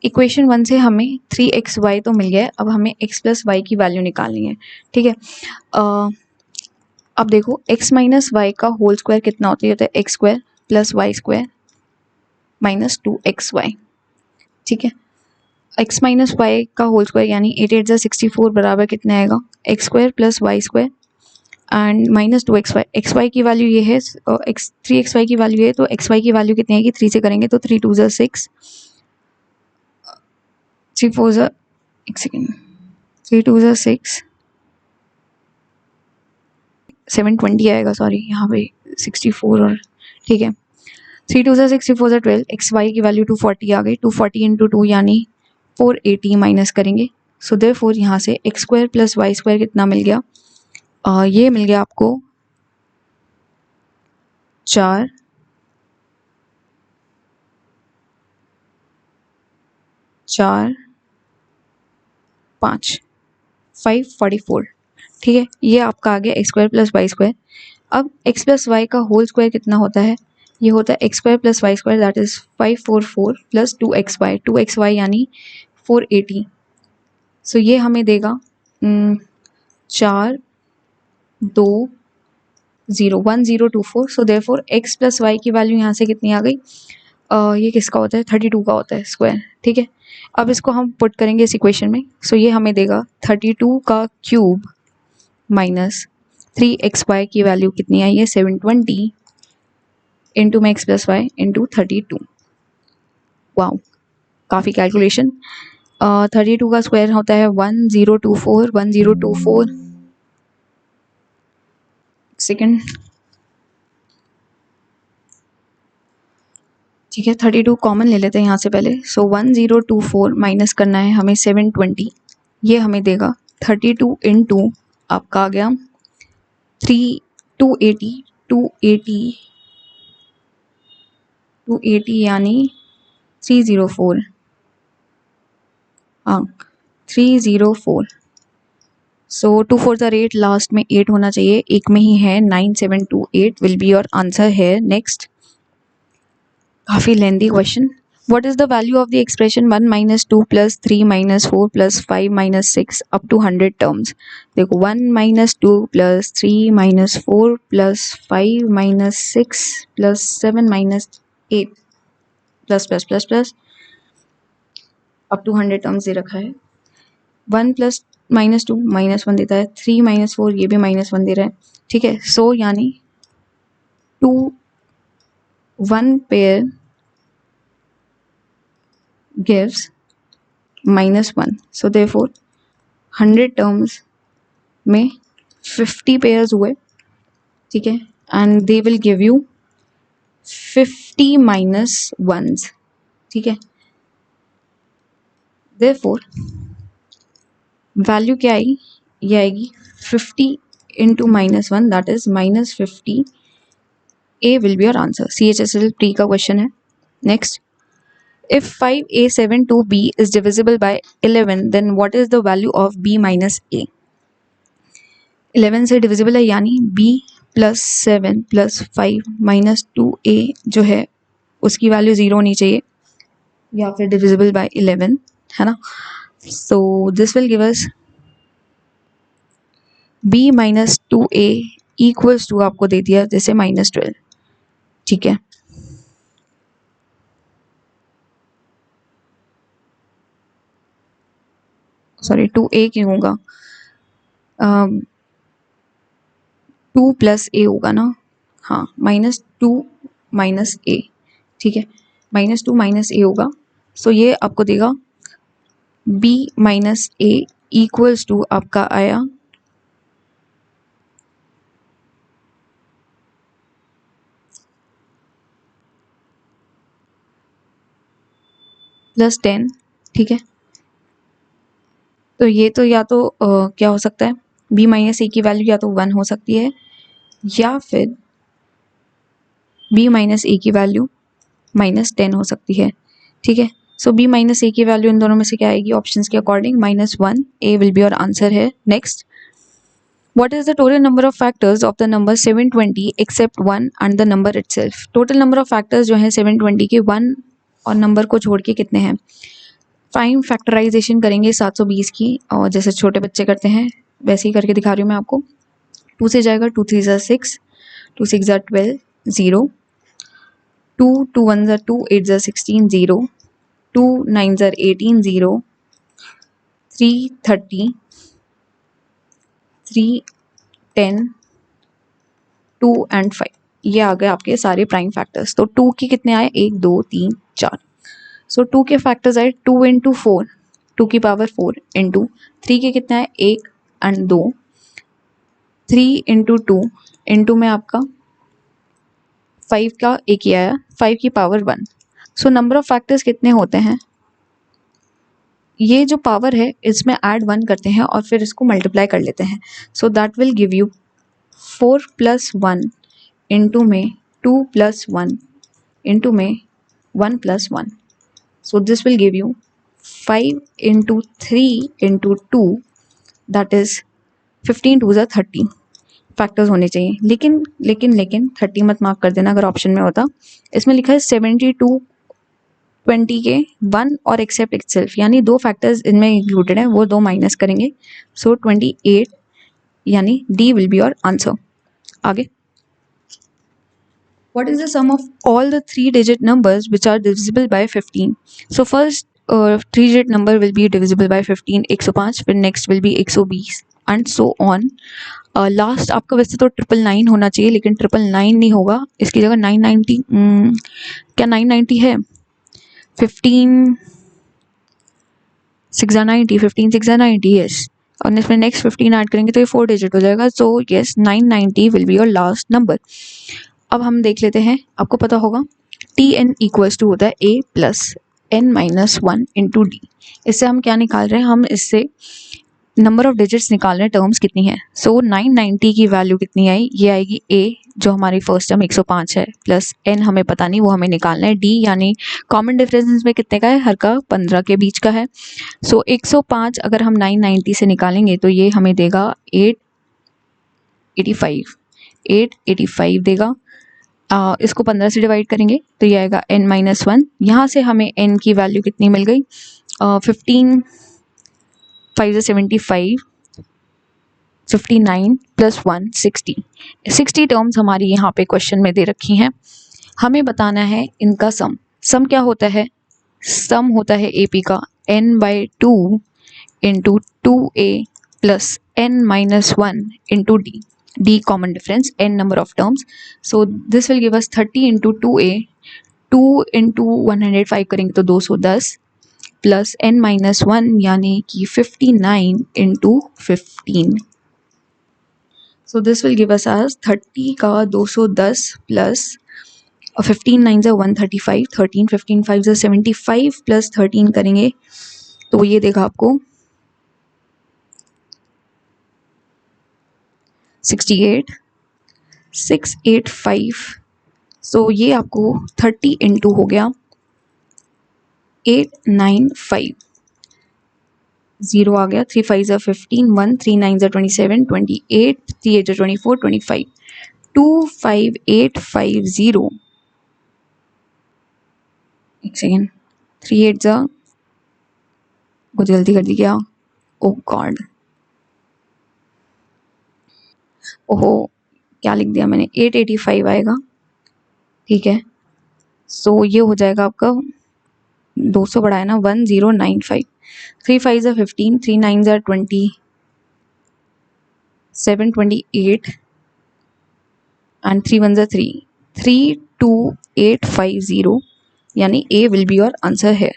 Equation 1 से हमें 3xy तो मिल गया है, अब हमें x प्लस वाई की वैल्यू निकालनी है। ठीक है, अब देखो x माइनस वाई का होल स्क्वायर कितना होता है? X square plus Y square minus 2xy। ठीक है, x माइनस वाई का होल स्क्वायर यानी 8 8 जा 64 बराबर कितना आएगा? X square plus Y square and minus 2xy। xy की वैल्यू ये है, 3xy की वैल्यू है, तो xy की वैल्यू कितनी आएगी? 3 से करेंगे तो 3 2 जा 6, 3 4 जा, एक सेकेंड, 3 2 जा 6, 720 आएगा, सॉरी यहाँ पे 64 और ठीक है, 3 2 जा 6, 3 4 जा 12, xy की वैल्यू 240 आ गई। 240 इंटू 2 यानी 480 माइनस करेंगे, सो देयरफॉर यहाँ से x square plus Y square कितना मिल गया? ये मिल गया आपको 4 4 5 544। ठीक है, ये आपका आ गया x square plus Y square. अब एक्स प्लस वाई का होल स्क्वायर कितना होता है? ये होता है x square plus Y square, that is 544 plus 2xy यानी 480। सो ये हमें देगा 4 2 0 1024। So therefore x plus y की वैल्यू यहाँ से कितनी आ गई? ये किसका होता है? 32 का होता है स्क्वायर। ठीक है, अब इसको हम पुट करेंगे इस इक्वेशन में। सो ये हमें देगा 32 का क्यूब माइनस 3xy की वैल्यू कितनी आई है? 720 इंटू में x plus Y into 32। Wow, काफ़ी कैलकुलेशन। 32 का स्क्वायर होता है 1024 1024 सेकेंड। ठीक है, 32 कॉमन ले लेते हैं यहाँ से पहले। सो 1024 माइनस करना है हमें 720, ये हमें देगा 32 इंटू आपका आ गया 280 280 यानी 304। हाँ 304। सो 2 4 ज़ा 8, लास्ट में 8 होना चाहिए, एक में ही है 9728 विल बी योर आंसर है। नेक्स्ट, काफ़ी lengthy question What is the value of the expression 1 minus 2 plus 3 minus 4 plus 5 minus 6 up to 100 terms? देखो 1 minus 2 plus 3 minus 4 plus 5 minus 6 plus 7 minus 8 plus up to 100 terms दे रखा है. 1 plus minus 2 minus 1 देता है, 3 minus 4 ये भी minus 1 दे रहा है. ठीक है, सो यानी 1 pair gives -1. So therefore 100 terms में 50 pairs हुए. ठीक है, and they will give you 50 minus ones. ठीक है, therefore वैल्यू क्या आएगी, ये आएगी 50 into -1, that is -50. A will be your answer. CHSL pre का क्वेश्चन है. Next, if 5A72B is divisible by 11, then what is the value of B minus A? 11 से डिविजिबल है यानी B plus 7 plus 5 minus 2A जो है उसकी वैल्यू 0 होनी चाहिए या फिर डिविजिबल बाय 11, है ना. So this will give us B minus 2A equals to आपको दे दिया जैसे -12. ठीक है, सॉरी 2A क्यों होगा, 2 प्लस A होगा ना. हाँ, -2 माइनस A. ठीक है, -2 माइनस A होगा. सो ये आपको देगा B minus A equals to आपका आया +10. ठीक है, तो ये तो या तो क्या हो सकता है, B माइनस A की वैल्यू या तो 1 हो सकती है या फिर B माइनस A की वैल्यू -10 हो सकती है. ठीक है, सो B माइनस A की वैल्यू इन दोनों में से क्या आएगी, ऑप्शंस के according -1. A will be your answer है. Next, what is the total number of factors of the number 720 except 1 and the number itself? Total number of factors जो हैं 720 के 1 और नंबर को छोड़ के कितने हैं. फाइन फैक्टराइजेशन करेंगे 720 की, और जैसे छोटे बच्चे करते हैं वैसे ही करके दिखा रही हूँ मैं आपको. 2 से जाएगा, 2 3 ज़ा 6, 2 6 ज़ा 12, 0, 2 2 1 ज़ा 2, 8 ज़ा 16, 0, 2 9 ज़ा 18, 0, 3 30, 3 10, 2 and 5. ये आ गए आपके सारे प्राइम फैक्टर्स. तो 2 के कितने आए, 1 2 3 4. सो 2 के फैक्टर्स आए 2 इंटू 4, 2 की पावर 4 इंटू 3 के कितने आए 1 एंड 2, 3 इंटू 2 इंटू में आपका 5 का एक ही आया, 5 की power 1. So number of factors कितने होते हैं, ये जो पावर है इसमें ऐड 1 करते हैं और फिर इसको मल्टीप्लाई कर लेते हैं. So that will give you 4 plus 1 into में 2 प्लस 1 इंटू में 1 plus 1. So this will give you 5 into 3 into 2, that is 15 2 ज़ा 30 फैक्टर्स होने चाहिए. लेकिन 30 मत मार्क कर देना अगर ऑप्शन में होता. इसमें लिखा है 72 20 के 1 और एक्सेप्ट इटसेल्फ, यानी 2 फैक्टर्स इनमें इंक्लूडेड है, वो 2 माइनस करेंगे. सो 28 यानी D will be your answer. आगे, what is the sum of all the 3-digit numbers which are divisible by 15? So first 3-digit number will be divisible by 15, 105, फिर next will be 120 and so on. Last आपका वैसे तो 999 होना चाहिए, लेकिन 999 नहीं होगा, इसकी जगह 990. क्या 990 है, 15 6 ज़ा 90, 15 6 ज़ा 90, यस. और इसमें नेक्स्ट 15 ऐड करेंगे तो ये 4 डिजिट हो जाएगा. So yes, 990 will be your last number. अब हम देख लेते हैं, आपको पता होगा Tn इक्वल्स टू होता है A plus n minus 1 into D. इससे हम क्या निकाल रहे हैं, हम इससे नंबर ऑफ डिजिट्स निकाल रहे हैं, टर्म्स कितनी है. सो 990 की वैल्यू कितनी आई, ये आएगी A जो हमारी फर्स्ट टर्म 105 है, प्लस n हमें पता नहीं, वो हमें निकालना है. D यानी कॉमन डिफरेंस में कितने का है, हर का 15 के बीच का है. सो 105 अगर हम 990 से निकालेंगे तो ये हमें देगा 885 देगा. इसको 15 से डिवाइड करेंगे तो ये आएगा n-1। यहाँ से हमें n की वैल्यू कितनी मिल गई, 15 5 75, 59 प्लस 1 60। 60 टर्म्स हमारी यहाँ पे क्वेश्चन में दे रखी हैं। हमें बताना है इनका सम क्या होता है, सम होता है AP का n/2 into 2a plus n-1 into d common difference, n number of terms. So this will give us 30 into 2a, 2 into 105 करेंगे तो 210 प्लस n-1 यानी कि 59 into 15। So this will give us as 30 का 210 प्लस 15 9 ज़ा 135, 13 15 5 ज़ा 75 प्लस 13 करेंगे तो ये देगा आपको 68 685। सो ये आपको 30 इंटू हो गया 895, 0 आ गया, 3 5 ज़ा 15, 1 3 9 ज़ा 27, 28 3 8 ज़ा 24, 25, 25850। एक सेकेंड, 3 8 ज़ा कुछ गलती कर दी क्या, ओ गॉड, ओहो क्या लिख दिया मैंने, 885 आएगा, ठीक है। सो ये हो जाएगा आपका 200 बढ़ाया ना, 1095, 3 5 ज़ा 15, 3 9 ज़ा 27, 28 and 3 1 ज़ा 3, 32850 यानी A will be your answer here.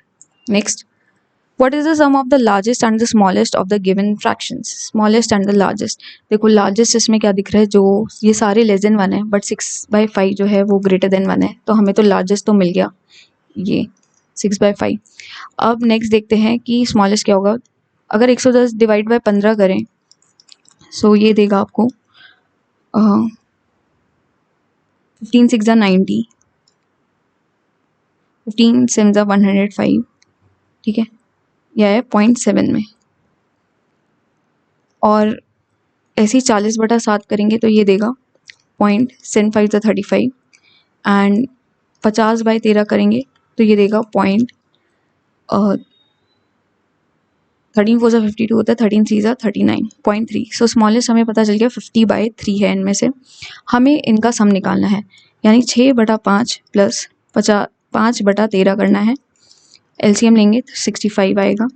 Next, what is the sum of the largest and the smallest of the given fractions? Smallest and the largest. देखो largest इसमें क्या दिख रहा है, जो ये सारे less than 1 है but 6/5 जो है वो greater than 1 है, तो हमें तो largest तो मिल गया ये 6/5। अब next देखते हैं कि smallest क्या होगा। अगर 110 डिवाइड बाय 15 करें सो ये देगा आपको 15 6 ज़ा 90, 15 7 ज़ा 105, ठीक है, यह है 0.7 में। और ऐसे ही 40/7 करेंगे तो ये देगा 0.75 ज़ा 35 एंड 50/13 करेंगे तो ये देगा 13 4 ज़ा 52 होता है, 13 3 ज़ा 39, 0.3। सो स्मॉलेस्ट हमें पता चल गया 50/3 है इनमें से। हमें इनका सम निकालना है, यानी 6/5 प्लस 5/13 करना है। LCM लेंगे तो 65 आएगा,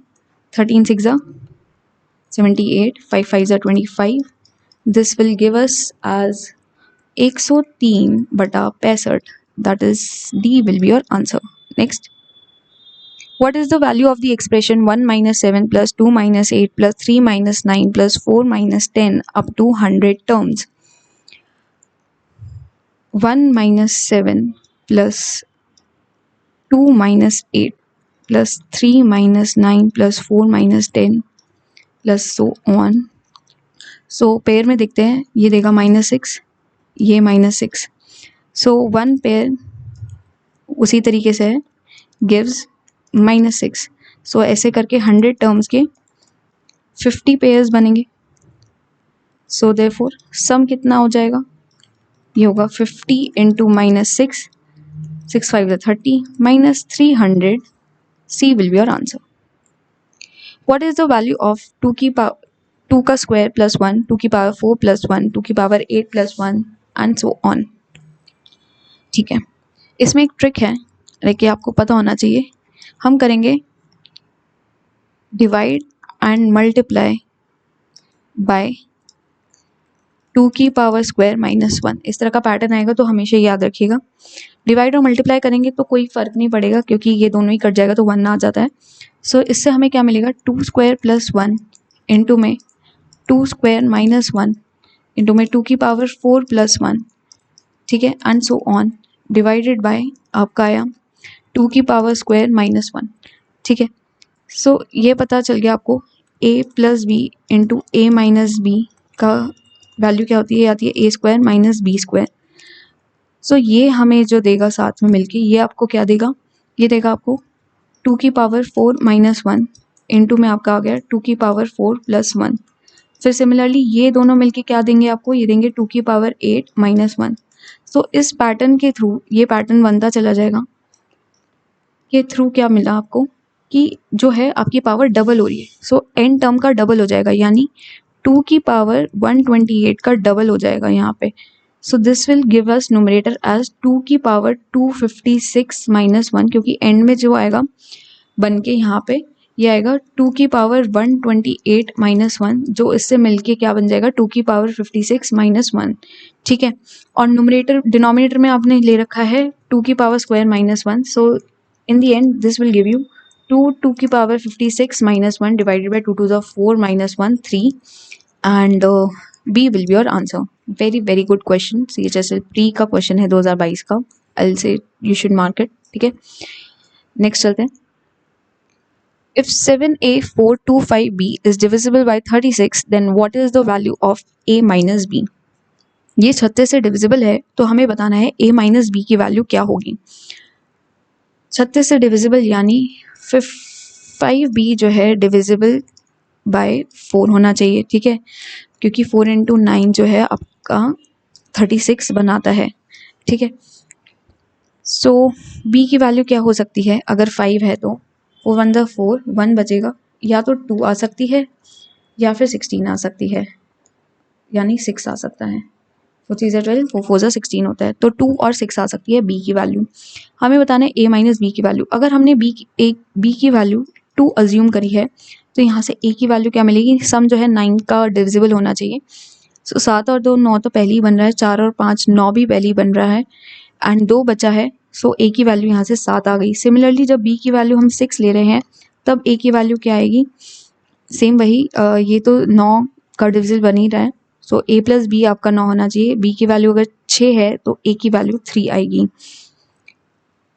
13 6 ज़ा 78, 5 5 ज़ा 25। This will give us as 103/65, that is D will be your answer. Next, what is the value of the expression 1 minus 7 plus 2 minus 8 plus 3 minus 9 plus 4 minus 10 up to 100 terms? 1 minus 7 plus 2 minus 8 plus 3 minus 9 plus 4 minus 10 plus so on. So pair में देखते हैं, ये देगा -6, ये -6। सो 1 पेयर उसी तरीके से है, गिव्स -6। सो ऐसे करके 100 टर्म्स के 50 पेयर्स बनेंगे। सो देयरफॉर सम कितना हो जाएगा, ये होगा 50 into -6, 6 5 30 minus 300, C will be your answer. What is the value of 2 का स्क्वायर प्लस 1, 2 की पावर 4 प्लस 1, 2 की power 8 plus 1 and so on. ठीक है, इसमें एक ट्रिक है लेकिन आपको पता होना चाहिए। हम करेंगे डिवाइड एंड मल्टीप्लाई बाय 2 की पावर स्क्वायर माइनस 1, इस तरह का पैटर्न आएगा तो हमेशा याद रखिएगा। डिवाइड और मल्टीप्लाई करेंगे तो कोई फ़र्क नहीं पड़ेगा क्योंकि ये दोनों ही कट जाएगा तो 1 आ जाता है। सो इससे हमें क्या मिलेगा, 2 स्क्वायर प्लस 1 इंटू में 2 स्क्वायर माइनस 1 इंटू में 2 की पावर 4 प्लस 1, ठीक है, and so on, divided by आपका आया 2 की पावर स्क्वायर माइनस 1, ठीक है। सो ये पता चल गया आपको a plus B into A minus B का वैल्यू क्या होती है, आती है a square minus B square. So ये हमें जो देगा साथ में मिलके, ये आपको क्या देगा, ये देगा आपको 2 की पावर 4 माइनस 1 इंटू में आपका आ गया 2 की पावर 4 प्लस 1। फिर सिमिलरली ये दोनों मिलके क्या देंगे आपको, ये देंगे 2 की पावर 8 माइनस 1। सो इस पैटर्न के थ्रू ये पैटर्न बनता चला जाएगा के थ्रू क्या मिला आपको कि जो है आपकी पावर डबल हो रही है। सो एन टर्म का डबल हो जाएगा, यानी 2 की पावर 128 का डबल हो जाएगा यहाँ पे। So this will give us numerator as 2 की पावर 256 माइनस 1, क्योंकि एंड में जो आएगा बन के यहाँ पे ये आएगा 2 की पावर 128 माइनस 1, जो इससे मिलके क्या बन जाएगा 2 की पावर 56 माइनस 1। ठीक है, और न्यूमरेटर डिनोमिनेटर में आपने ले रखा है 2 की power square minus 1। So in the end this will give you 2 की power 56 minus 1 divided by 2 to the 4 minus 1 3, and B will be your answer. Very good question. CHSL pre का question है 2022 का। I'll say you should mark it. ठीक है, next चलते हैं। If 7A425B is divisible by 36, then what is the value of A minus B? ये 36 से डिविजिबल है तो हमें बताना है A minus B की वैल्यू क्या होगी। 36 से डिविजिबल यानी 5B जो है डिविजिबल बाय 4 होना चाहिए। ठीक है, क्योंकि 4 into 9 जो है आपका 36 बनाता है। ठीक है, सो B की वैल्यू क्या हो सकती है, अगर 5 है तो 4 1 4, 1 बचेगा, या तो 2 आ सकती है या फिर 16 आ सकती है, यानी 6 आ सकता है। 4 3 12, 4 4 16 होता है, तो 2 और 6 आ सकती है B की वैल्यू। हमें बताना है A माइनस बी की वैल्यू। अगर हमने B की वैल्यू 2 अज्यूम करी है तो यहाँ से A की वैल्यू क्या मिलेगी, सम जो है 9 का डिविजिबल होना चाहिए। सो 7 और 2 9 तो पहले ही बन रहा है, 4 और 5 9 भी पहले ही बन रहा है, एंड 2 बचा है। सो A की वैल्यू यहाँ से 7 आ गई। सिमिलरली जब B की वैल्यू हम 6 ले रहे हैं तब A की वैल्यू क्या आएगी, सेम वही, ये तो 9 का डिविजिबल बन ही रहा है, सो A प्लस बी आपका 9 होना चाहिए। B की वैल्यू अगर 6 है तो A की वैल्यू 3 आएगी,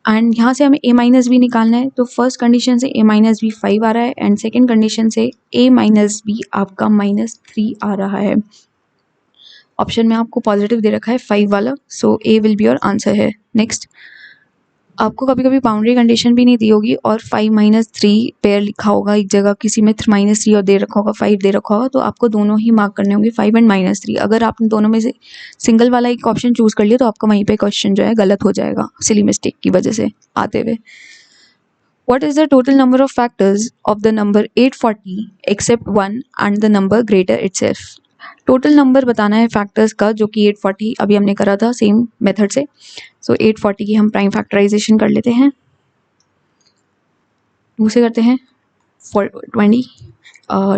एंड यहाँ से हमें A माइनस बी निकालना है। तो फर्स्ट कंडीशन से A माइनस बी 5 आ रहा है, एंड सेकेंड कंडीशन से A माइनस बी आपका -3 आ रहा है। ऑप्शन में आपको पॉजिटिव दे रखा है 5 वाला, सो A will be your answer है। नेक्स्ट, आपको कभी कभी बाउंड्री कंडीशन भी नहीं दी होगी और 5 - 3 पेयर लिखा होगा एक जगह, किसी में -3 और दे रखा होगा 5 दे रखा होगा, तो आपको दोनों ही मार्क करने होंगे 5 एंड -3। अगर आपने दोनों में से सिंगल वाला एक ऑप्शन चूज कर लिया तो आपका वहीं पे क्वेश्चन जो है गलत हो जाएगा, सिली मिस्टेक की वजह से आते हुए। What is the total number of factors of the number 840 except 1 and the number greater itself? Total number बताना है फैक्टर्स का, जो कि 840 अभी हमने करा था सेम मेथड से। सो 840 की हम प्राइम फैक्टराइजेशन कर लेते हैं, 2 से करते हैं 20,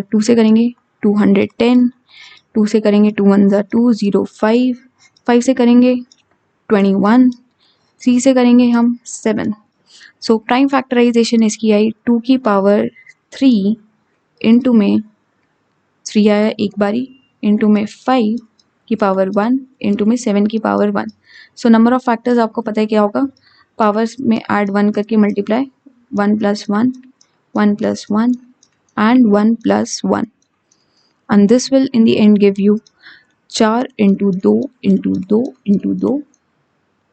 2 से करेंगे 210, 2 से करेंगे 2 1 2 0 5, 5 से करेंगे 21, 3 से करेंगे हम 7। सो प्राइम फैक्टराइजेशन इसकी आई 2 की पावर 3 इंटू में 3 आया एक बारी, इंटू में 5 की पावर 1, इंटू में 7 की power 1। So number of factors आपको पता है क्या होगा, पावर्स में ऐड 1 करके multiply 1 + 1 1 + 1 and 1 + 1, and this will in the end give you 4 into 2 into 2 into 2,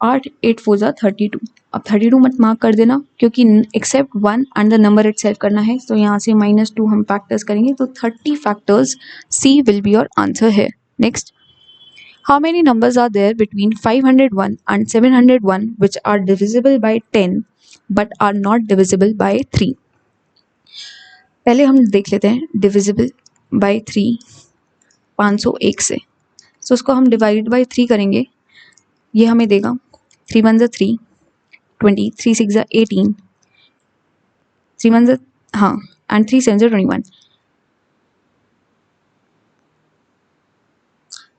8 8 4 ज़ा 32। अब 32 मत मार्क कर देना क्योंकि except 1 and the number itself करना है, तो यहाँ से -2 हम फैक्टर्स करेंगे, तो 30 factors C will be your answer है। Next, how many numbers are there between 501 and 701 which are divisible by 10 but are not divisible by 3? पहले हम देख लेते हैं डिविजिबल बाय 3 501 से। सो उसको हम डिवाइड बाय 3 करेंगे, ये हमें देगा 3 1 3 20, 3 6 18, 3 1 हाँ, एंड 3 7 21।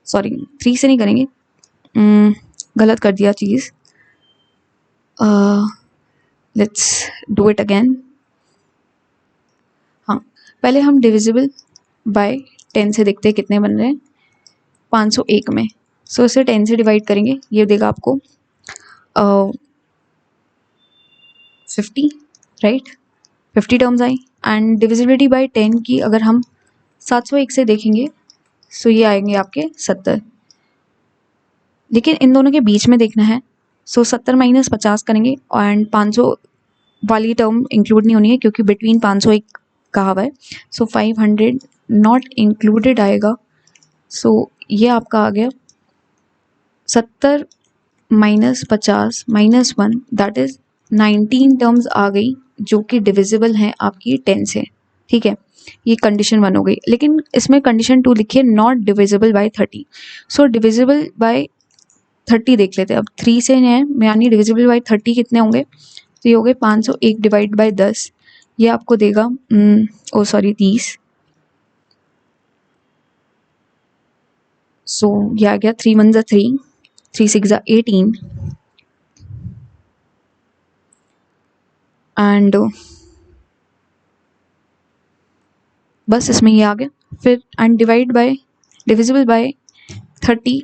सॉरी 3 से नहीं करेंगे, गलत कर दिया चीज़, लेट्स डू इट अगेन। हाँ, पहले हम डिविजिबल बाय 10 से देखते हैं कितने बन रहे हैं 501 में। सो इसे 10 से डिवाइड करेंगे, ये देगा आपको 50, right, 50 terms I. And divisibility bye 10 की अगर हम 701 से देखेंगे सो ये आएंगे आपके 70, लेकिन इन दोनों के बीच में देखना है, सो 70 - 50 करेंगे, एंड 500 वाली टर्म इंक्लूड नहीं होनी है क्योंकि बिटवीन 501 कहा हुआ है, सो 500 नॉट इंक्लूडेड आएगा। सो ये आपका आ गया 70 -50 -1 दैट इज 19 टर्म्स आ गई जो कि डिविजिबल हैं आपकी 10 से, ठीक है। ये कंडीशन 1 हो गई, लेकिन इसमें कंडीशन 2 लिखिए not divisible by 30। So divisible by 30 देख लेते हैं। अब 3 से है यानी डिविजिबल बाय 30 कितने होंगे, तो ये हो गए 501 डिवाइड बाय 10, ये आपको देगा 30। सो ये आ गया 3 1 3, 3 6 18 एंड बस इसमें ये आ गया। फिर and divide by divisible by 30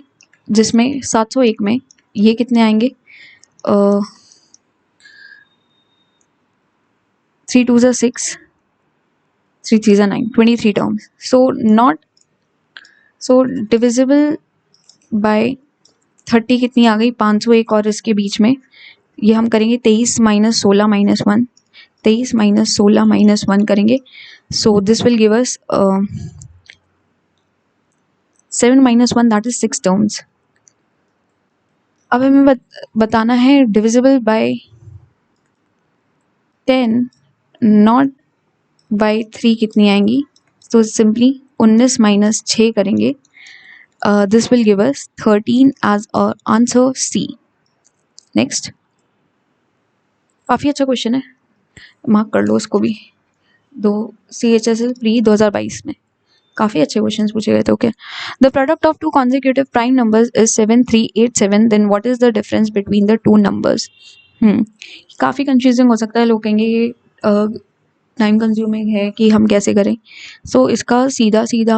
जिसमें 701 में ये कितने आएंगे, 3 2 6, 3 3 9, 23 टर्म्स। सो डिविजिबल बाय 30 कितनी आ गई, 501 और इसके बीच में ये हम करेंगे 23 - 16 - 1, 23 - 16 - 1 करेंगे। सो this will give us 7 - 1 that is 6 terms. अब हमें बताना है डिविजिबल बाय 10 नॉट बाय 3 कितनी आएंगी, तो सिंपली 19 - 6 करेंगे। This will give us 13 as answer C. Next, काफ़ी अच्छा क्वेश्चन है, मार्क कर लो इसको भी। CHSL प्री 2022 में काफ़ी अच्छे क्वेश्चंस पूछे गए थे। Okay, the product of two consecutive prime numbers is 7387, then what is the difference between the two numbers. काफ़ी कंफ्यूजिंग हो सकता है, लोग कहेंगे ये टाइम कंज्यूमिंग है कि हम कैसे करें। सो इसका सीधा सीधा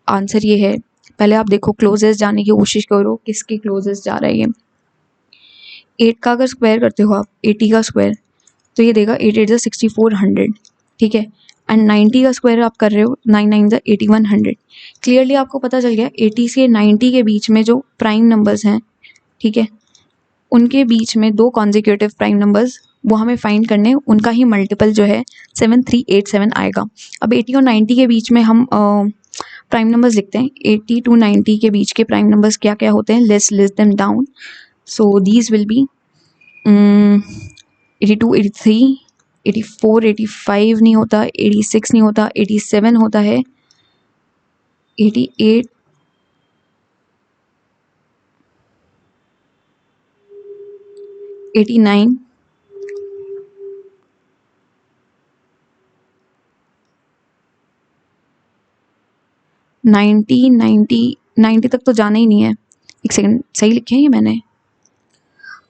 आंसर ये है, पहले आप देखो क्लोजेस्ट जाने की कोशिश करो, किसके क्लोजेस्ट जा रहा है ये। 8 का अगर स्क्वायर करते हो आप, 80 का स्क्वायर, तो ये देगा 8 8 ज़ा 6400, ठीक है। एंड 90 का स्क्वायर आप कर रहे हो, 9 9 ज़ा 8100। क्लियरली आपको पता चल गया 80 से 90 के बीच में जो प्राइम नंबर्स हैं, ठीक है, उनके बीच में दो कॉन्जिक्यूटिव प्राइम नंबर्स वो हमें फाइंड करने, उनका ही मल्टीपल जो है 7387 आएगा। अब 80 और 90 के बीच में हम प्राइम नंबर्स लिखते हैं। 80 to 90 के बीच के प्राइम नंबर्स क्या क्या होते हैं, let's list them down. So these will be 82 83 84 85 नहीं होता, 86 नहीं होता, 87 होता है, 88 89 90 तक तो जाना ही नहीं है। एक सेकंड, सही लिखे हैं ये मैंने?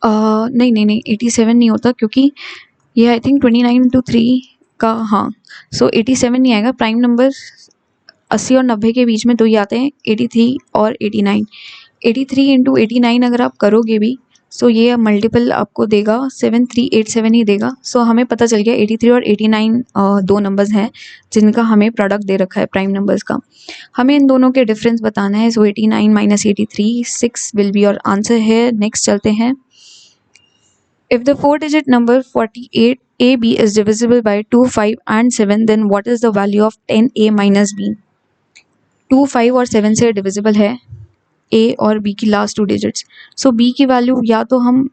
नहीं 87 नहीं होता, क्योंकि ये आई थिंक 29 to 3 का, हाँ। सो 87 नहीं आएगा। प्राइम नंबर 80 और 90 के बीच में दो ही आते हैं, 83 और 89। 83 इंटू 89 अगर आप करोगे भी, सो ये मल्टीपल आपको देगा 7387 ही देगा। सो हमें पता चल गया 83 और 89 दो नंबर्स हैं जिनका हमें प्रोडक्ट दे रखा है प्राइम नंबर्स का। हमें इन दोनों के डिफरेंस बताना है। सो 89 - 83, 6 विल बी और आंसर है। नेक्स्ट चलते हैं। If the 4-digit number 48AB is divisible by 2, 5 and 7, then what is the value of 10A minus B? 2, 5 और 7 से डिविजिबल है A और B की लास्ट 2 डिजिट्स। सो B की वैल्यू या तो हम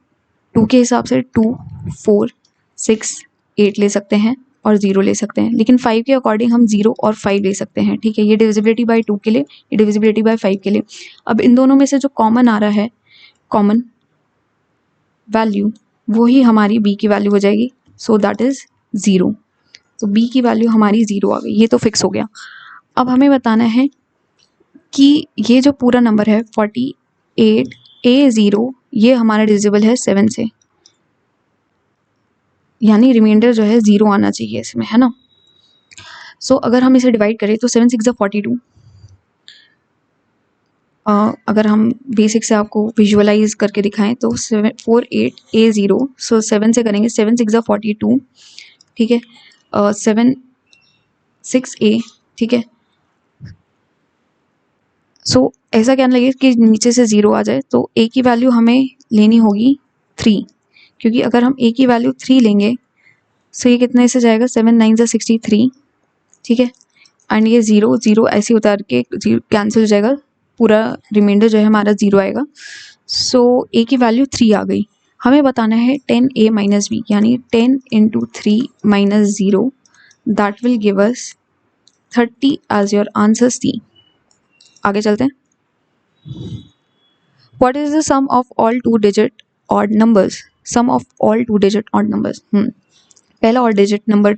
2 के हिसाब से 2, 4, 6, 8 ले सकते हैं और 0 ले सकते हैं, लेकिन 5 के अकॉर्डिंग हम 0 और 5 ले सकते हैं, ठीक है। ये डिविजिबिलिटी बाय 2 के लिए, ये डिविजिबिलिटी बाय 5 के लिए। अब इन दोनों में से जो कॉमन आ रहा है, कॉमन वैल्यू, वही हमारी B की वैल्यू हो जाएगी। So that is 0। तो B की वैल्यू हमारी 0 आ गई, ये तो फिक्स हो गया। अब हमें बताना है कि ये जो पूरा नंबर है 48A0, ये हमारा डिविजिबल है 7 से, यानी रिमाइंडर जो है 0 आना चाहिए इसमें, है ना। सो अगर हम इसे डिवाइड करें तो 7 6 ज़ा 42। अगर हम बेसिक से आपको विजुअलाइज करके दिखाएं तो 48A0, सो 7 से करेंगे, 7 6 ज़ा 42, ठीक है। 7 6A, ठीक है। सो ऐसा कहने लगे कि नीचे से 0 आ जाए, तो A की वैल्यू हमें लेनी होगी 3, क्योंकि अगर हम A की वैल्यू 3 लेंगे, सो ये कितने से जाएगा, 7 9 ज़ा 63, ठीक है। एंड ये 0 ऐसे उतार के कैंसिल हो जाएगा, पूरा रिमाइंडर जो है हमारा 0 आएगा। सो ए की वैल्यू 3 आ गई। हमें बताना है 10a माइनस बी, यानी 10 into 3 minus 0, that will give us 30 as your answer C. आगे चलते हैं। What is the sum of all two digit odd numbers? Sum of all two digit odd numbers. पहला odd digit number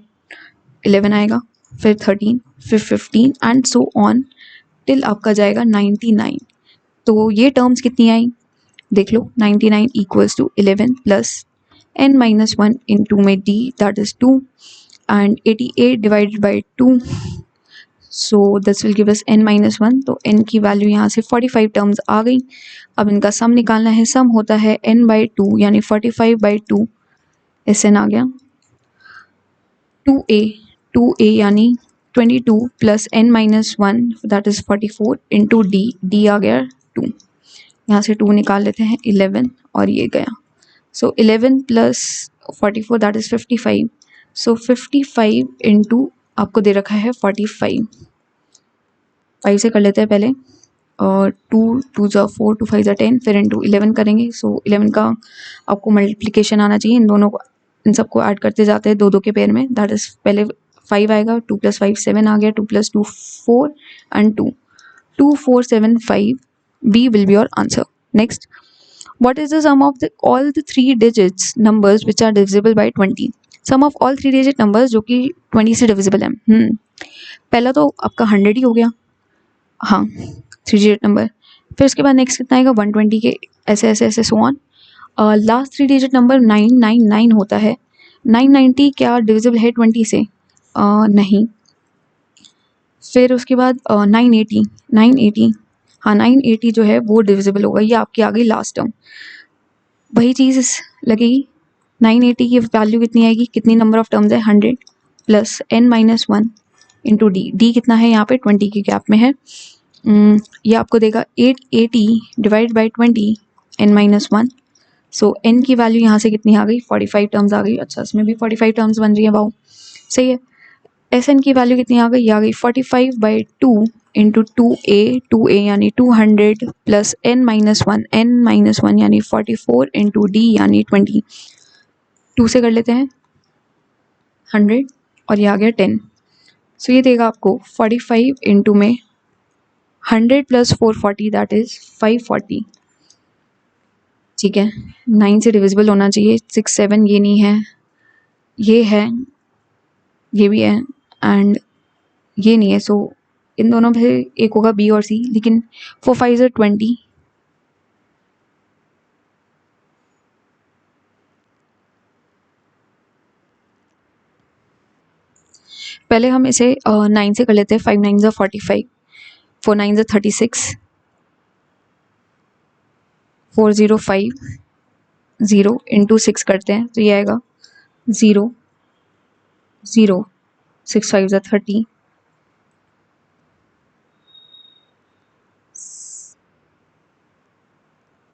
11 आएगा, फिर 13, फिर 15 एंड सो ऑन टिल आपका जाएगा 99। तो ये टर्म्स कितनी आई देख लो। 99 equals to 11 plus n minus 1 into में d that is 2 and 88 divided by 2, so this will give us n minus 1। तो n की वैल्यू यहाँ से 45 टर्म्स आ गई। अब इनका सम निकालना है। सम होता है n बाई 2 यानी 45 बाई 2 SN आ गया। 2a यानी 22 plus n minus 1 that is 44 into d आ गया 2। यहाँ से 2 निकाल लेते हैं 11 और ये गया। सो 11 plus 44 that is 55। So 55 into आपको दे रखा है 45। 5 से कर लेते हैं पहले, और 2 ज़ा 4, 2 5 ज़ा 10, फिर इंटू 11 करेंगे। सो 11 का आपको मल्टीप्लिकेशन आना चाहिए। इन दोनों को, इन सबको ऐड करते जाते हैं 2 के पेयर में। दैट इज पहले 5 आएगा, 2 प्लस 5 7 आ गया, 2 plus 2 4 and 2 4 7 5। B will be your answer. Next, what is the sum of all the 3 digits numbers which are divisible by 20? Sum of all 3 digit numbers जो कि 20 से divisible है। पहला तो आपका 100 ही हो गया, हाँ 3 डिजिट नंबर। फिर उसके बाद नेक्स्ट कितना आएगा 120 के, ऐसे ऐसे ऐसे so on. Last 3 digit number 999 होता है। 990 क्या डिविजिबल है 20 से? नहीं। फिर उसके बाद 980, हाँ 980 जो है वो डिविजिबल होगा। ये आपकी आ गई लास्ट टर्म। वही चीज़ लगेगी। 980 की वैल्यू कितनी आएगी, कितनी नंबर ऑफ टर्म्स है 100 plus n minus 1 into D कितना है यहाँ पे 20 के गैप में है। ये आपको देगा 880 divide by 20 n minus 1। So n की वैल्यू यहाँ से कितनी आ गई 45 टर्म्स आ गई। अच्छा इसमें भी 45 टर्म्स बन रही है, वाओ सही है। Sn की वैल्यू कितनी आ गई, ये आ गई 45 बाई 2 इंटू 2a यानी 200 प्लस n माइनस 1 यानी 44 इंटू d यानी 20। 2 से कर लेते हैं 100 और ये आ गया 10। सो ये देगा आपको 45 इंटू में 100 प्लस 440 दैट इज 540। ठीक है, 9 से डिविजिबल होना चाहिए। 6 7 ये नहीं है, ये है, ये भी है एंड ये नहीं है। सो इन दोनों में से एक होगा बी और सी, लेकिन 4 5 ज़ा 20। पहले हम इसे 9 से कर लेते हैं। 5 9 ज़ा 45, 4 9 ज़ा 36, 405 0 इंटू 6 करते हैं तो ये आएगा 0 0 6 5 ज़ा 30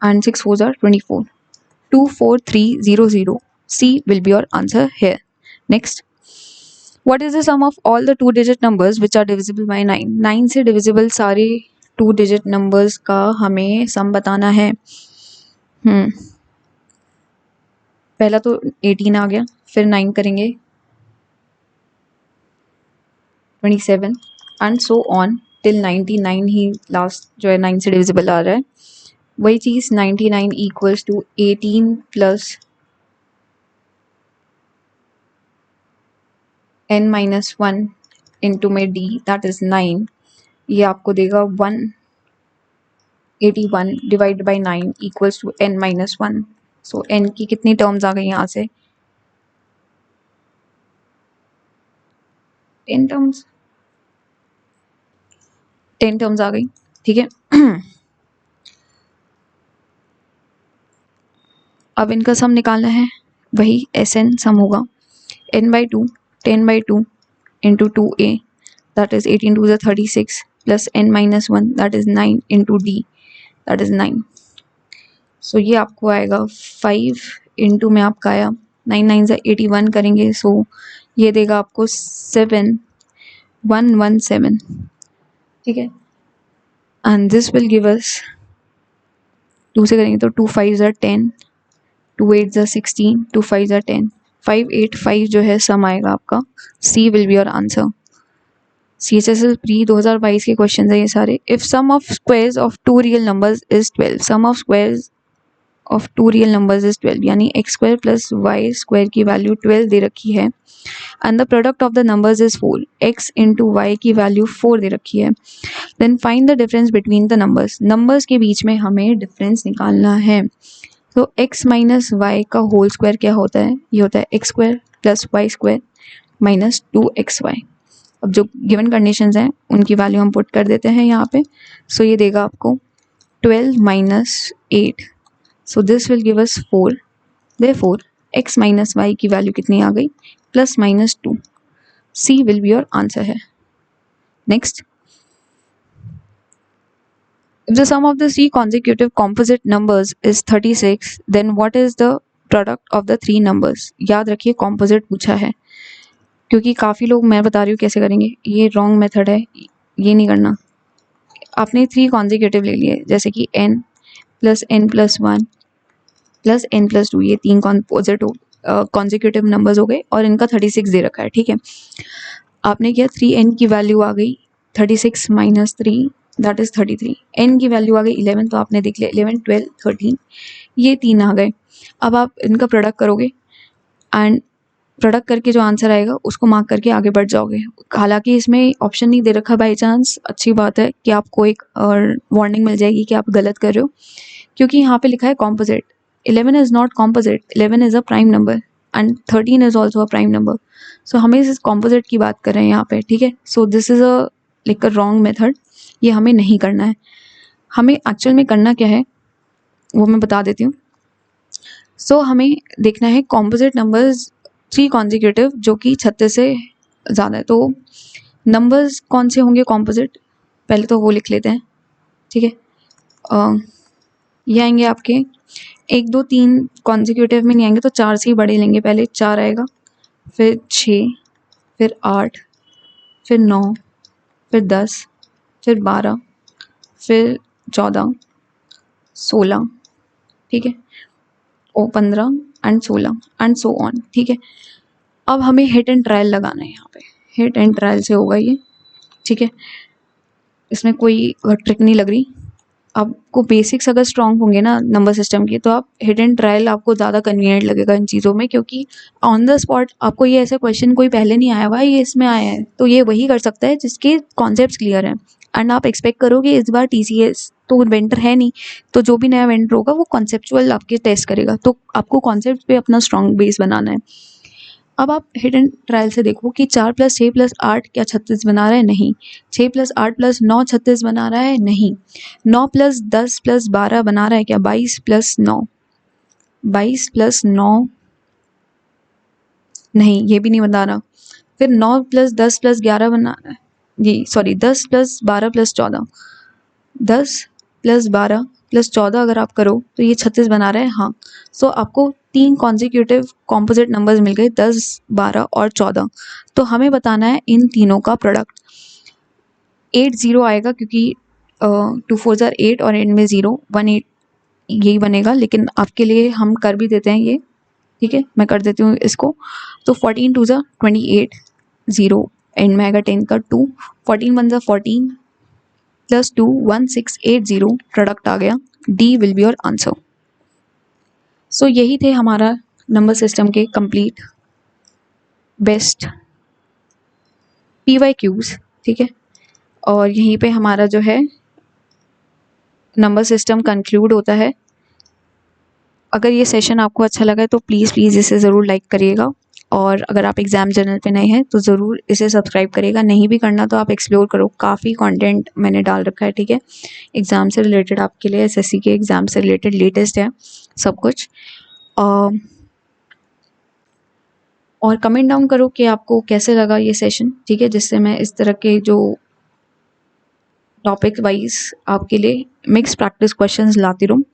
and 6 4 are 24, 24300. C will be your answer here. Next, what is the sum of all the 2-digit numbers which are divisible by 9? 9 से divisible सारे 2-digit numbers का हमें sum बताना है। पहला तो 18 आ गया, फिर 9 करेंगे 27 and so on till 99 ही लास्ट जो है 9 से divisible आ रहा है। वही चीज़ 99 equals to 18 plus n minus 1 into में d दैट इज 9। ये आपको देगा 181 divide by 9 equals to n minus 1। So n की कितनी टर्म्स आ गई यहाँ से 10 टर्म्स आ गई। ठीक है, अब इनका सम निकालना है। वही Sn सम होगा n by 2 10 by 2 into 2a that is 18 2 36 plus n minus 1 that is 9 into d that is 9। सो ये आपको आएगा 5 इंटू में आपका आया 9 9 ज़ा 81 करेंगे। सो ये देगा आपको 7117। ठीक है, एंड दिस विल गिव अस 2 से करेंगे तो 2 5 are 10, 2 8 are 16, 2 5 are 10, 5 8 5 जो है सम आएगा आपका। C will be your answer. CHSL pre 2022 के क्वेश्चन है ये सारे। If sum of squares of two real numbers is 12, sum of squares of two real numbers is 12, यानी x square plus Y square की वैल्यू 12 दे रखी है and the product of the numbers is 4, x into Y की वैल्यू 4 दे रखी है, then find the difference between the numbers. Numbers के बीच में हमें डिफरेंस निकालना है। तो x माइनस वाई का होल स्क्वायर क्या होता है? ये होता है x square plus Y square minus 2xy। अब जो गिवन कंडीशंस हैं उनकी वैल्यू हम पुट कर देते हैं यहाँ पे। सो ये देगा आपको 12 minus 8, so this will give us 4। Therefore x minus Y की वैल्यू कितनी आ गई? Plus minus 2। C will be your answer है। Next, if the sum of the three consecutive composite numbers is 36, then what is the product of the three numbers? याद रखिए composite पूछा है, क्योंकि काफ़ी लोग, मैं बता रही हूँ कैसे करेंगे, ये रॉन्ग मेथड है, ये नहीं करना। आपने 3 कॉन्जिक्यूटिव ले लिए, जैसे कि n plus n plus 1 plus n plus 2, ये 3 कॉम्पोजिट कॉन्जिक्यूटिव नंबर्स हो गए और इनका 36 दे रखा है, ठीक है। आपने किया 3n की वैल्यू आ गई 36 माइनस 3 दैट इज 33, n की वैल्यू आ गई 11, तो आपने देख लिया 11 12 13, ये 3 आ गए। अब आप इनका प्रोडक्ट करोगे एंड प्रोडक्ट करके जो आंसर आएगा उसको मार्क करके आगे बढ़ जाओगे। हालांकि इसमें ऑप्शन नहीं दे रखा बाई चांस, अच्छी बात है कि आपको एक वार्निंग मिल जाएगी कि आप गलत कर रहे हो, क्योंकि यहाँ पे लिखा है composite. 11 is not composite, 11 is a prime number and 13 is also a prime number. So हमें इस कॉम्पोजिट की बात कर रहे हैं यहाँ पे, ठीक है। So this is a like a wrong method, ये हमें नहीं करना है। हमें एक्चुअल में करना क्या है वो मैं बता देती हूँ। सो हमें देखना है कॉम्पोजिट नंबर्स 3 कॉन्जिक्यूटिव जो कि 36 से ज़्यादा है। तो नंबर्स कौन से होंगे कॉम्पोजिट, पहले तो वो लिख लेते हैं, ठीक है। ये आएंगे आपके 1 2 3 कॉन्जिक्यूटिव में नहीं आएंगे तो 4 से ही बड़े लेंगे। पहले 4 आएगा, फिर 6, फिर 8, फिर 9, फिर 10, फिर 12, फिर 14, 16, ठीक है, और 15 एंड 16 एंड सो ऑन, ठीक है। अब हमें हिट एंड ट्रायल लगाना है यहाँ पे, हिट एंड ट्रायल से होगा ये, ठीक है। इसमें कोई ट्रिक नहीं लग रही। आपको बेसिक्स अगर स्ट्रॉन्ग होंगे ना नंबर सिस्टम की, तो आप हिट एंड ट्रायल आपको ज़्यादा कन्वीनियंट लगेगा इन चीज़ों में, क्योंकि ऑन द स्पॉट आपको ये ऐसा क्वेश्चन कोई पहले नहीं आया हुआ है, ये इसमें आया है, तो ये वही कर सकता है जिसके कॉन्सेप्ट्स क्लियर हैं। एंड आप एक्सपेक्ट करोगे इस बार TCS तो वेंडर है नहीं, तो जो भी नया वेंडर होगा वो कॉन्सेप्चुअल आपके टेस्ट करेगा, तो आपको कॉन्सेप्ट पे अपना स्ट्रॉन्ग बेस बनाना है। अब आप हिट एंड ट्रायल से देखो कि 4 + 6 + 8 क्या 36 बना रहा है? नहीं। 6 + 8 + 9 36 बना रहा है? नहीं। 9 + 10 + 12 बना रहा है क्या? 22 + 9, 22 + 9 नहीं, ये भी नहीं बता रहा। फिर 9 + 10 + 11 बना रहा है, जी सॉरी 10 + 12 + 14, 10 + 12 + 14 अगर आप करो तो ये 36 बना रहा है, हाँ। सो आपको 3 कॉन्जिक्यूटिव कॉम्पोजिट नंबर्स मिल गए, 10 12 और 14। तो हमें बताना है इन तीनों का प्रोडक्ट। 8 0 आएगा क्योंकि 2 4 are 8 और एंड में 0 1 8 यही बनेगा, लेकिन आपके लिए हम कर भी देते हैं ये, ठीक है, मैं कर देती हूँ इसको। तो 14 2 28, 0 एंड में आएगा 10 का 2, 14 1 14 प्लस 2 1680 प्रोडक्ट आ गया। D will be your answer. So यही थे हमारा नंबर सिस्टम के कंप्लीट बेस्ट PYQs, ठीक है। और यहीं पे हमारा जो है नंबर सिस्टम कंक्लूड होता है। अगर ये सेशन आपको अच्छा लगा है तो प्लीज़ इसे ज़रूर लाइक करिएगा, और अगर आप एग्ज़ाम जर्नल पे नए हैं तो ज़रूर इसे सब्सक्राइब करिएगा। नहीं भी करना तो आप एक्सप्लोर करो, काफ़ी कंटेंट मैंने डाल रखा है, ठीक है। एग्ज़ाम से रिलेटेड आपके लिए, SSC के एग्ज़ाम से रिलेटेड लेटेस्ट है सब कुछ। और कमेंट डाउन करो कि आपको कैसे लगा ये सेशन, ठीक है, जिससे मैं इस तरह के जो टॉपिक वाइज आपके लिए मिक्स प्रैक्टिस क्वेश्चंस लाती रहूँ।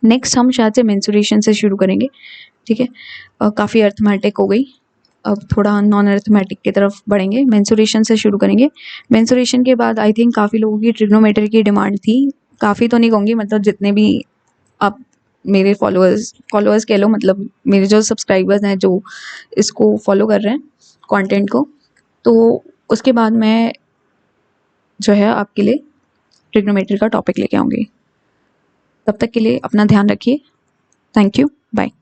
नेक्स्ट हम शायद से मेंसुरेशन से शुरू करेंगे, ठीक है। काफ़ी अर्थमेटिक हो गई, अब थोड़ा नॉन अर्थमेटिक की तरफ बढ़ेंगे। मेंसुरेशन से शुरू करेंगे। मेंसुरेशन के बाद आई थिंक काफ़ी लोगों की ट्रिग्नोमेट्री की डिमांड थी, काफ़ी तो नहीं कहूँगी, मतलब जितने भी आप मेरे फॉलोअर्स कह लो, मतलब मेरे जो सब्सक्राइबर्स हैं जो इसको फॉलो कर रहे हैं कंटेंट को, तो उसके बाद मैं जो है आपके लिए ट्रिग्नोमेट्री का टॉपिक लेके आऊँगी। तब तक के लिए अपना ध्यान रखिए। Thank you, bye.